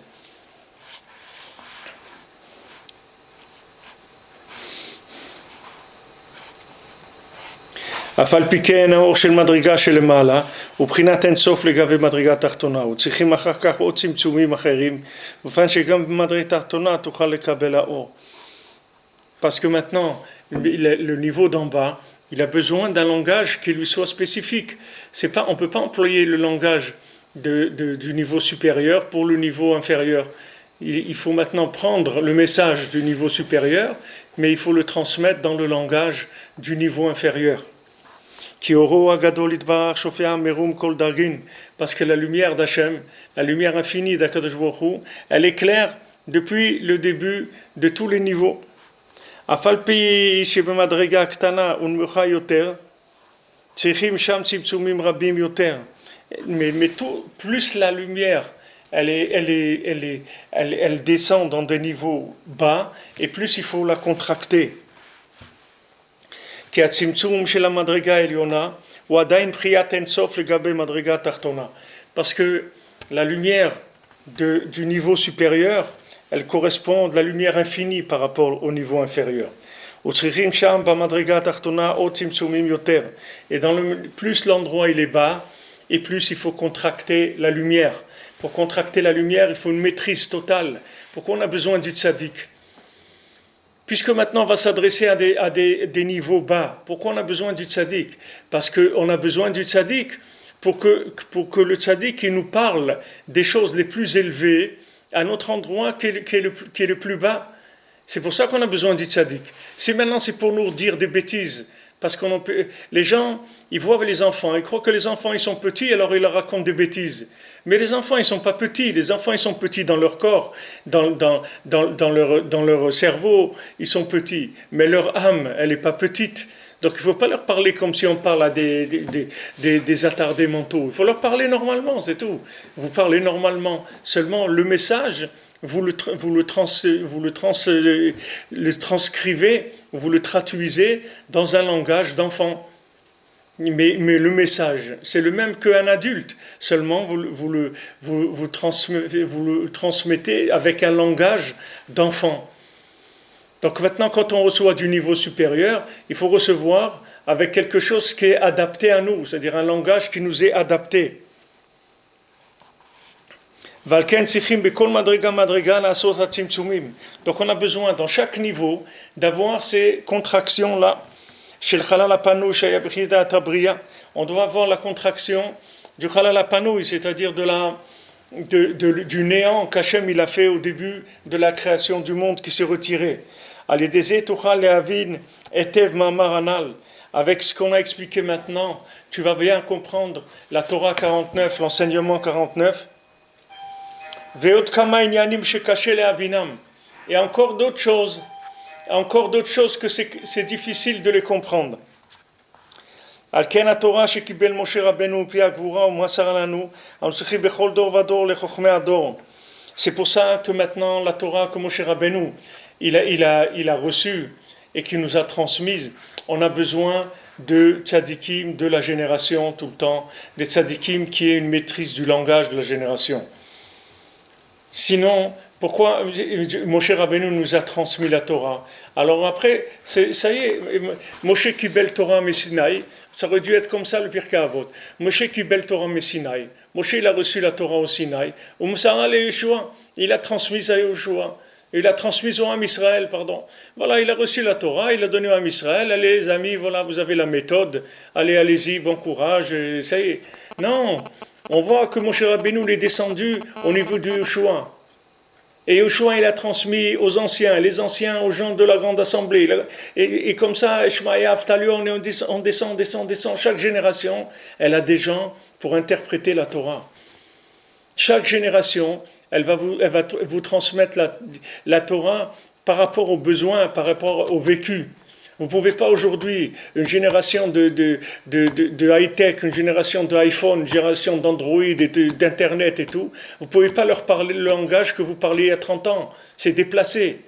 אף על פי כן האור של מדרגה שלמעלה הוא בחינת אין סוף לגבי מדרגה תחתונה, וצריכים אחר כך עוד צמצומים אחרים, באופן שגם במדרגה תחתונה תוכל לקבל האור. Parce que maintenant, le niveau d'en bas, il a besoin d'un langage qui lui soit spécifique. C'est pas, on ne peut pas employer le langage du niveau supérieur pour le niveau inférieur. Il faut maintenant prendre le message du niveau supérieur, mais il faut le transmettre dans le langage du niveau inférieur. Parce que la lumière d'Hachem, la lumière infinie d'Akadosh Baruch Hu, elle éclaire depuis le début de tous les niveaux. Mais tout, plus la lumière elle descend dans des niveaux bas, et plus il faut la contracter. Parce que la lumière du niveau supérieur, elle correspond à la lumière infinie par rapport au niveau inférieur. Et plus l'endroit il est bas, et plus il faut contracter la lumière. Pour contracter la lumière, il faut une maîtrise totale. Pourquoi on a besoin du tzaddik? Puisque maintenant on va s'adresser à des niveaux bas, pourquoi on a besoin du tzaddik? Parce qu'on a besoin du tzaddik pour que le tzaddik il nous parle des choses les plus élevées à notre endroit qui est le plus bas. C'est pour ça qu'on a besoin du tzaddik. Si maintenant c'est pour nous dire des bêtises, parce les gens, ils voient les enfants, ils croient que les enfants ils sont petits, alors ils leur racontent des bêtises. Mais les enfants, ils ne sont pas petits. Les enfants, ils sont petits dans leur corps, dans leur cerveau, ils sont petits. Mais leur âme, elle n'est pas petite. Donc il ne faut pas leur parler comme si on parle à des attardés mentaux. Il faut leur parler normalement, c'est tout. Vous parlez normalement. Seulement, le message, vous le transcrivez, vous le traduisez dans un langage d'enfant. Mais le message, c'est le même qu'un adulte, seulement vous le transmettez avec un langage d'enfant. Donc maintenant, quand on reçoit du niveau supérieur, il faut recevoir avec quelque chose qui est adapté à nous, c'est-à-dire un langage qui nous est adapté. Donc on a besoin dans chaque niveau d'avoir ces contractions-là. On doit avoir la contraction du Chalal HaPanouy, c'est-à-dire du néant qu'Hachem il a fait au début de la création du monde qui s'est retiré. Avec ce qu'on a expliqué maintenant, tu vas bien comprendre la Torah 49, l'enseignement 49. Et encore d'autres choses que c'est difficile de les comprendre. C'est pour ça que maintenant la Torah que Moshe Rabbeinu il a reçue et qu'il nous a transmise, on a besoin de tzadikim de la génération tout le temps, des tzadikim qui aient une maîtrise du langage de la génération. Sinon, pourquoi Moshe Rabbeinu nous a transmis la Torah? Alors après, ça y est, Moshe Kibel Torah Messinaï, ça aurait dû être comme ça le Pirkei Avot. Moshe Kibel Torah Messinaï. Moshe il a reçu la Torah au Sinaï. Ou Moussara le Yeshua, il a transmis à Yeshua. Il a transmis au Ham Israël, pardon. Voilà, il a reçu la Torah, il a donné au Ham Israël. Allez les amis, voilà, vous avez la méthode. Allez-y, bon courage, ça y est. Non, on voit que Moshe Rabbeinu il est descendu au niveau de Yeshua. Et Yeshua, il a transmis aux anciens, les anciens aux gens de la grande assemblée. Et comme ça, Shmaya, Avtalio, on descend. Chaque génération, elle a des gens pour interpréter la Torah. Chaque génération, elle va vous transmettre la Torah par rapport aux besoins, par rapport au vécu. Vous ne pouvez pas aujourd'hui, une génération de high-tech, une génération d'iPhone, une génération d'Android et d'Internet et tout, vous ne pouvez pas leur parler le langage que vous parliez il y a 30 ans. C'est déplacé.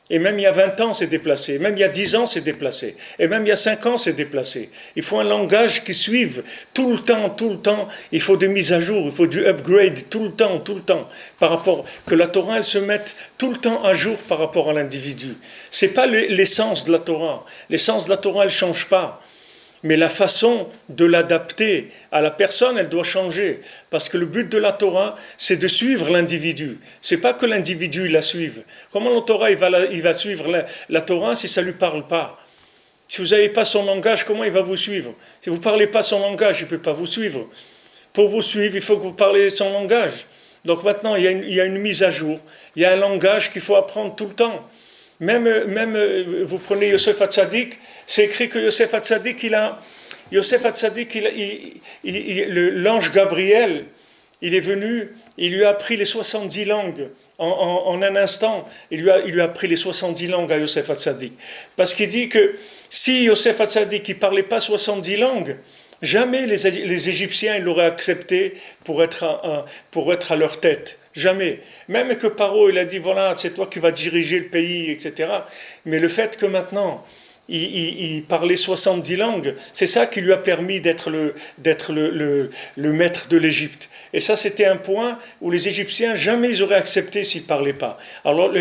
Et même il y a 20 ans, c'est déplacé. Même il y a 10 ans, c'est déplacé. Et même il y a 5 ans, c'est déplacé. Il faut un langage qui suive tout le temps, tout le temps. Il faut des mises à jour, il faut du upgrade tout le temps, tout le temps. Par rapport, que la Torah, elle se mette tout le temps à jour par rapport à l'individu. Ce n'est pas l'essence de la Torah. L'essence de la Torah, elle ne change pas. Mais la façon de l'adapter à la personne, elle doit changer. Parce que le but de la Torah, c'est de suivre l'individu. C'est pas que l'individu la suive. Comment la Torah, il va suivre la Torah si ça ne lui parle pas? Si vous n'avez pas son langage, comment il va vous suivre? Si vous ne parlez pas son langage, il ne peut pas vous suivre. Pour vous suivre, il faut que vous parlez son langage. Donc maintenant, il y a une mise à jour. Il y a un langage qu'il faut apprendre tout le temps. Même vous prenez Yosef Hatzadik, c'est écrit que Yosef Hatzadik, l'ange Gabriel, il est venu, il lui a appris les 70 langues en un instant. Il lui a appris les 70 langues à Yosef Hatzadik. Parce qu'il dit que si Yosef Hatzadik ne parlait pas 70 langues, jamais les Égyptiens l'auraient accepté pour être à leur tête. Jamais. Même que Paro, il a dit, voilà, c'est toi qui vas diriger le pays, etc. Mais le fait que maintenant, il parlait 70 langues, c'est ça qui lui a permis d'être le maître de l'Égypte. Et ça, c'était un point où les Égyptiens, jamais ils auraient accepté s'il ne parlait pas. Alors,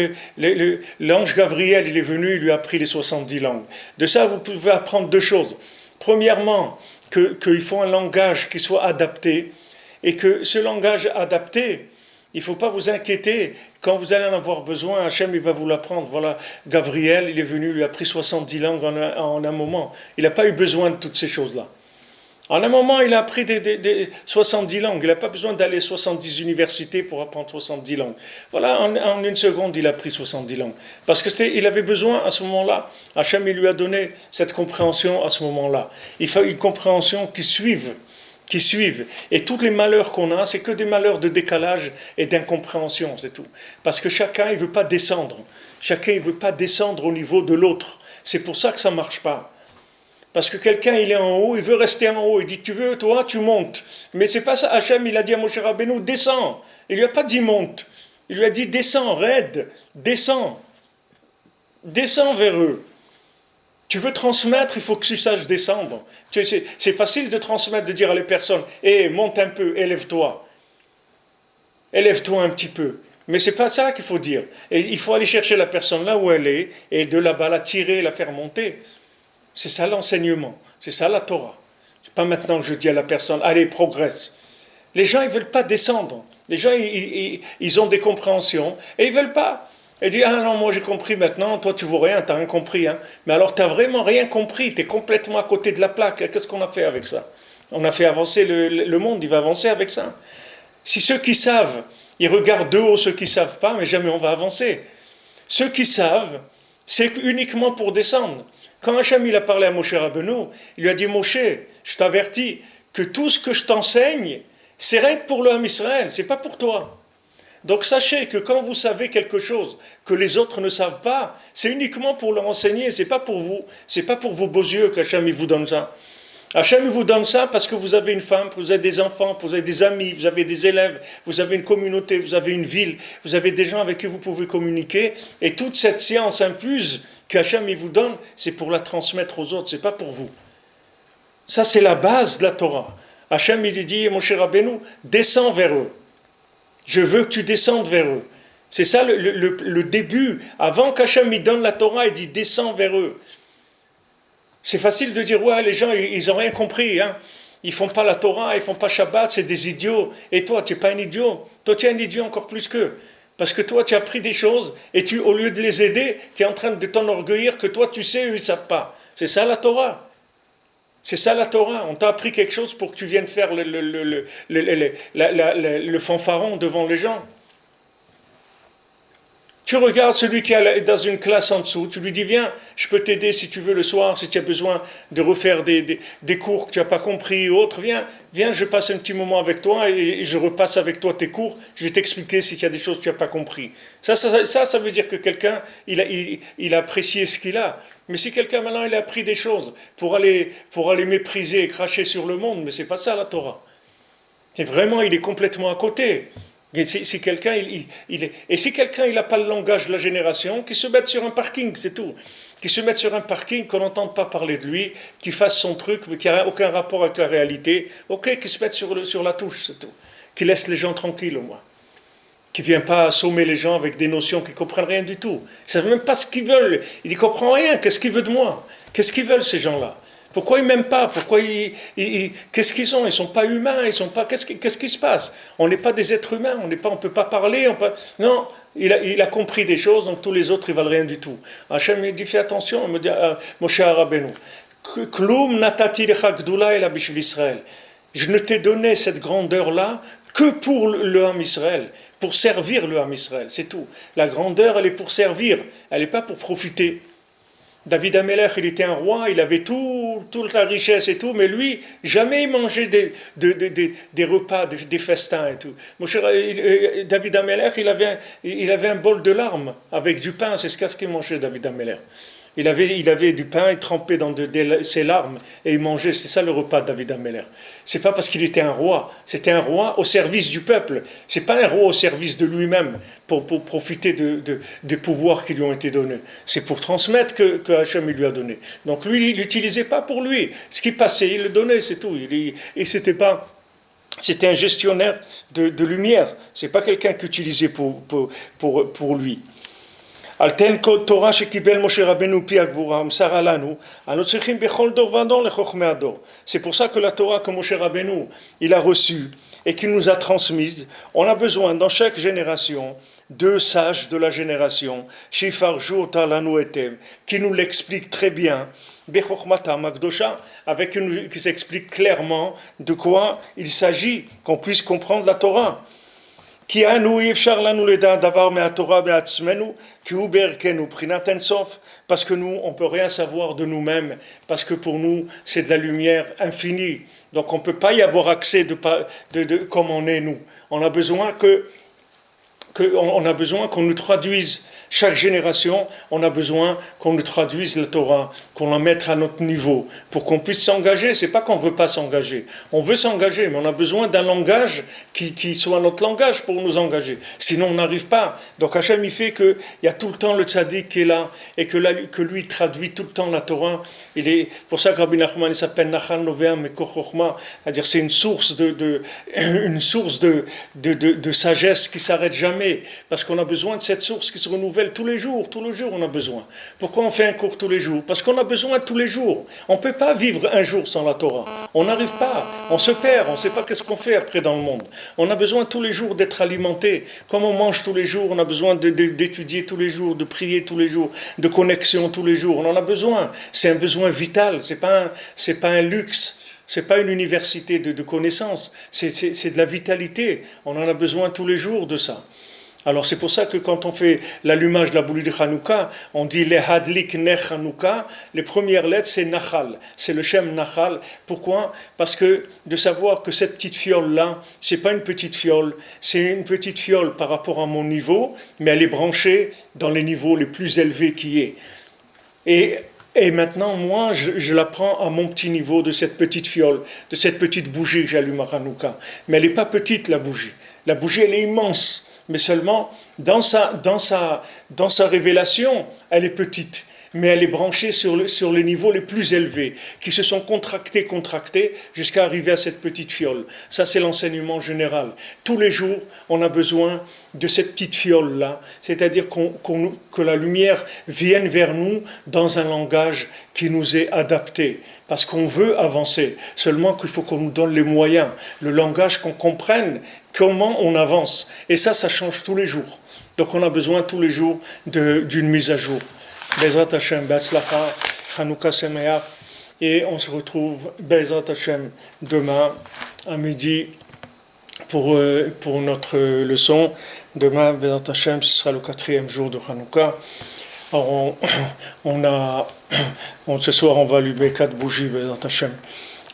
l'ange Gabriel, il est venu, il lui a appris les 70 langues. De ça, vous pouvez apprendre deux choses. Premièrement, qu'il faut un langage qui soit adapté, et que ce langage adapté, il ne faut pas vous inquiéter, quand vous allez en avoir besoin, Hachem il va vous l'apprendre. Voilà, Gabriel, il est venu, il a appris 70 langues en un moment. Il n'a pas eu besoin de toutes ces choses-là. En un moment, il a appris des 70 langues. Il n'a pas besoin d'aller à 70 universités pour apprendre 70 langues. Voilà, en une seconde, il a appris 70 langues. Parce qu'il avait besoin à ce moment-là. Hachem, il lui a donné cette compréhension à ce moment-là. Il faut une compréhension qui suive. Et tous les malheurs qu'on a, c'est que des malheurs de décalage et d'incompréhension, c'est tout. Parce que chacun, il ne veut pas descendre. Chacun, il ne veut pas descendre au niveau de l'autre. C'est pour ça que ça ne marche pas. Parce que quelqu'un, il est en haut, il veut rester en haut. Il dit, tu veux, toi, tu montes. Mais c'est pas ça. Hachem, il a dit à Moshe Rabbeinu, descends. Il lui a pas dit monte. Il lui a dit, descends, raide, descends. Descends vers eux. Tu veux transmettre, il faut que tu saches descendre. C'est facile de transmettre, de dire à les personnes, monte un peu, élève-toi. Élève-toi un petit peu. Mais c'est pas ça qu'il faut dire. Et il faut aller chercher la personne là où elle est, et de là-bas la tirer, la faire monter. C'est ça l'enseignement. C'est ça la Torah. C'est pas maintenant que je dis à la personne, allez, progresse. Les gens, ils veulent pas descendre. Les gens, ils ont des compréhensions, et ils veulent pas. Elle dit, ah non, moi j'ai compris maintenant, toi tu vaux rien, t'as rien compris. Hein. Mais alors t'as vraiment rien compris, t'es complètement à côté de la plaque. Qu'est-ce qu'on a fait avec ça? On a fait avancer le monde, il va avancer avec ça. Si ceux qui savent, ils regardent de haut ceux qui ne savent pas, mais jamais on va avancer. Ceux qui savent, c'est uniquement pour descendre. Quand Hachem il a parlé à Moshe Rabbeinu, il lui a dit, Moshe, je t'avertis que tout ce que je t'enseigne, c'est rien que pour le Ham Israël, c'est pas pour toi. Donc sachez que quand vous savez quelque chose que les autres ne savent pas, c'est uniquement pour leur enseigner, c'est pas pour vous, c'est pas pour vos beaux yeux qu'Hachem il vous donne ça. Hachem il vous donne ça parce que vous avez une femme, vous avez des enfants, vous avez des amis, vous avez des élèves, vous avez une communauté, vous avez une ville, vous avez des gens avec qui vous pouvez communiquer, et toute cette science infuse qu'Hachem il vous donne, c'est pour la transmettre aux autres, c'est pas pour vous. Ça c'est la base de la Torah. Hachem il dit, mon cher Rabbeinu, descends vers eux. Je veux que tu descendes vers eux. C'est ça le début. Avant qu'Hachem il donne la Torah, il dit descends vers eux. C'est facile de dire ouais, les gens ils n'ont rien compris. Hein. Ils font pas la Torah, ils font pas Shabbat, c'est des idiots. Et toi, tu n'es pas un idiot. Toi, tu es un idiot encore plus qu'eux. Parce que toi, tu as appris des choses et au lieu de les aider, tu es en train de t'enorgueillir que toi, tu sais, eux, ils ne savent pas. C'est ça la Torah. C'est ça la Torah. On t'a appris quelque chose pour que tu viennes faire le fanfaron devant les gens. Tu regardes celui qui est dans une classe en dessous, tu lui dis viens, je peux t'aider si tu veux le soir, si tu as besoin de refaire des cours que tu n'as pas compris ou autre, viens, je passe un petit moment avec toi et je repasse avec toi tes cours, je vais t'expliquer s'il y a des choses que tu n'as pas compris. Ça veut dire que quelqu'un, il a apprécié ce qu'il a. Mais si quelqu'un maintenant il a appris des choses pour aller mépriser et cracher sur le monde, mais c'est pas ça la Torah. C'est vraiment, il est complètement à côté. Et si quelqu'un il n'a pas le langage de la génération, qu'il se mette sur un parking, c'est tout. Qu'il se mette sur un parking, qu'on n'entende pas parler de lui, qu'il fasse son truc, mais qui n'a aucun rapport avec la réalité. Ok, qu'il se mette sur la touche, c'est tout. Qu'il laisse les gens tranquilles au moins. Qu'il ne vient pas assommer les gens avec des notions qui ne comprennent rien du tout. Ils ne savent même pas ce qu'ils veulent. Il ne comprend rien. Qu'est-ce qu'il veut de moi? Qu'est-ce qu'ils veulent ces gens-là? Pourquoi ils m'aiment pas? Qu'est-ce qu'ils ont? Ils ne sont pas humains. Ils sont pas. Qu'est-ce qui se passe? On n'est pas des êtres humains. On ne peut pas parler. Non, il a compris des choses. Donc tous les autres ils valent rien du tout. Hachem me dit fais attention. Il me dit Moshe Rabbeinu, Klum natati lecha gdula ela bishvil Israël. Je ne t'ai donné cette grandeur là que pour le Ham Israël, pour servir le Ham Israël. C'est tout. La grandeur elle est pour servir. Elle n'est pas pour profiter. David Amelech, il était un roi, il avait toute la richesse et tout, mais lui, jamais il mangeait des repas, des festins et tout. David Amelech, il avait un bol de larmes avec du pain, c'est ce qu'il mangeait, David Amelech. Il avait du pain, il trempait dans ses larmes et il mangeait, c'est ça le repas de David Amelech. C'est pas parce qu'il était un roi, c'était un roi au service du peuple. C'est pas un roi au service de lui-même pour profiter des pouvoirs qui lui ont été donnés. C'est pour transmettre que Hachem lui a donné. Donc lui, il l'utilisait pas pour lui. Ce qui passait, il le donnait, c'est tout. C'était un gestionnaire de lumière. C'est pas quelqu'un qui utilisait pour lui. על תן כל תורה שקיבל משה רבנו פי הגבורה מסרה לנו, אנו צריכים בכל דור ודור לחוכמי הדור. C'est pour ça que la Torah que Moshe Rabbeinu il a reçue et qu'il nous a transmise, on a besoin dans chaque génération de sages de la génération, שיפרשו אותה לנו היטב, qui nous l'expliquent très bien, בחוכמתם הקדושה, qui s'explique clairement de quoi il s'agit, qu'on puisse comprendre la Torah. כי אנו אי אפשר לנו לדעת דבר מהתורה בעצמנו, כי הוא בערכנו בחינת אינסוף, parce que nous, on ne peut rien savoir de nous-mêmes, parce que pour nous, c'est de la lumière infinie. Donc on ne peut pas y avoir accès comme on est nous. On a besoin qu'on nous traduise. Chaque génération, on a besoin qu'on nous traduise la Torah, qu'on la mette à notre niveau, pour qu'on puisse s'engager. C'est pas qu'on veut pas s'engager. On veut s'engager, mais on a besoin d'un langage qui soit notre langage pour nous engager. Sinon, on n'arrive pas. Donc Hachem, il fait qu'il y a tout le temps le tzaddik qui est là, et que lui traduit tout le temps la Torah. Il est pour ça que Rabbi Nachman il s'appelle Nachal Novea Mekor Chochma, c'est-à-dire c'est une source de sagesse qui s'arrête jamais, parce qu'on a besoin de cette source qui se renouvelle tous les jours on a besoin. Pourquoi on fait un cours tous les jours? Parce qu'on a besoin tous les jours. On ne peut pas vivre un jour sans la Torah. On n'arrive pas, on se perd, on ne sait pas qu'est-ce qu'on fait après dans le monde. On a besoin tous les jours d'être alimenté. Comme on mange tous les jours, on a besoin d'étudier tous les jours, de prier tous les jours, de connexion tous les jours. On en a besoin. C'est un besoin vital, c'est pas un luxe. C'est pas une université de connaissances, c'est de la vitalité. On en a besoin tous les jours de ça. Alors c'est pour ça que quand on fait l'allumage de la bougie de Hanouka, on dit les hadlik ner Hanouka, les premières lettres c'est Nachal, c'est le Shem Nachal. Pourquoi? Parce que de savoir que cette petite fiole-là, c'est pas une petite fiole, c'est une petite fiole par rapport à mon niveau, mais elle est branchée dans les niveaux les plus élevés qui est. Et maintenant, moi, je la prends à mon petit niveau de cette petite fiole, de cette petite bougie que j'allume à Hanouka. Mais elle n'est pas petite, la bougie. La bougie, elle est immense. Mais seulement, dans sa révélation, elle est petite. Mais elle est branchée sur les niveaux les plus élevés, qui se sont contractés, jusqu'à arriver à cette petite fiole. Ça, c'est l'enseignement général. Tous les jours, on a besoin de cette petite fiole-là, c'est-à-dire que la lumière vienne vers nous dans un langage qui nous est adapté. Parce qu'on veut avancer, seulement qu'il faut qu'on nous donne les moyens, le langage, qu'on comprenne comment on avance. Et ça change tous les jours. Donc on a besoin tous les jours d'une mise à jour. Bezrat Hashem, Be'atzlacha, Chanukah Sameach. Et on se retrouve, Bezrat Hashem, demain à midi pour notre leçon. Demain, Bezat Hashem, ce sera le 4e jour de Hanouka. Alors ce soir, on va allumer 4 bougies, Bezat Hashem.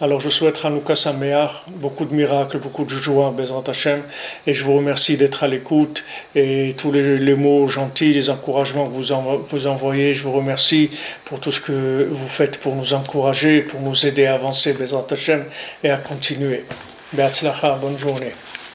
Alors je souhaite Hanouka Sameach, beaucoup de miracles, beaucoup de joie, Bezat Hashem, et je vous remercie d'être à l'écoute, et tous les mots gentils, les encouragements que vous envoyez, je vous remercie pour tout ce que vous faites pour nous encourager, pour nous aider à avancer, Bezat Hashem, et à continuer. Be'atzlacha, bonne journée.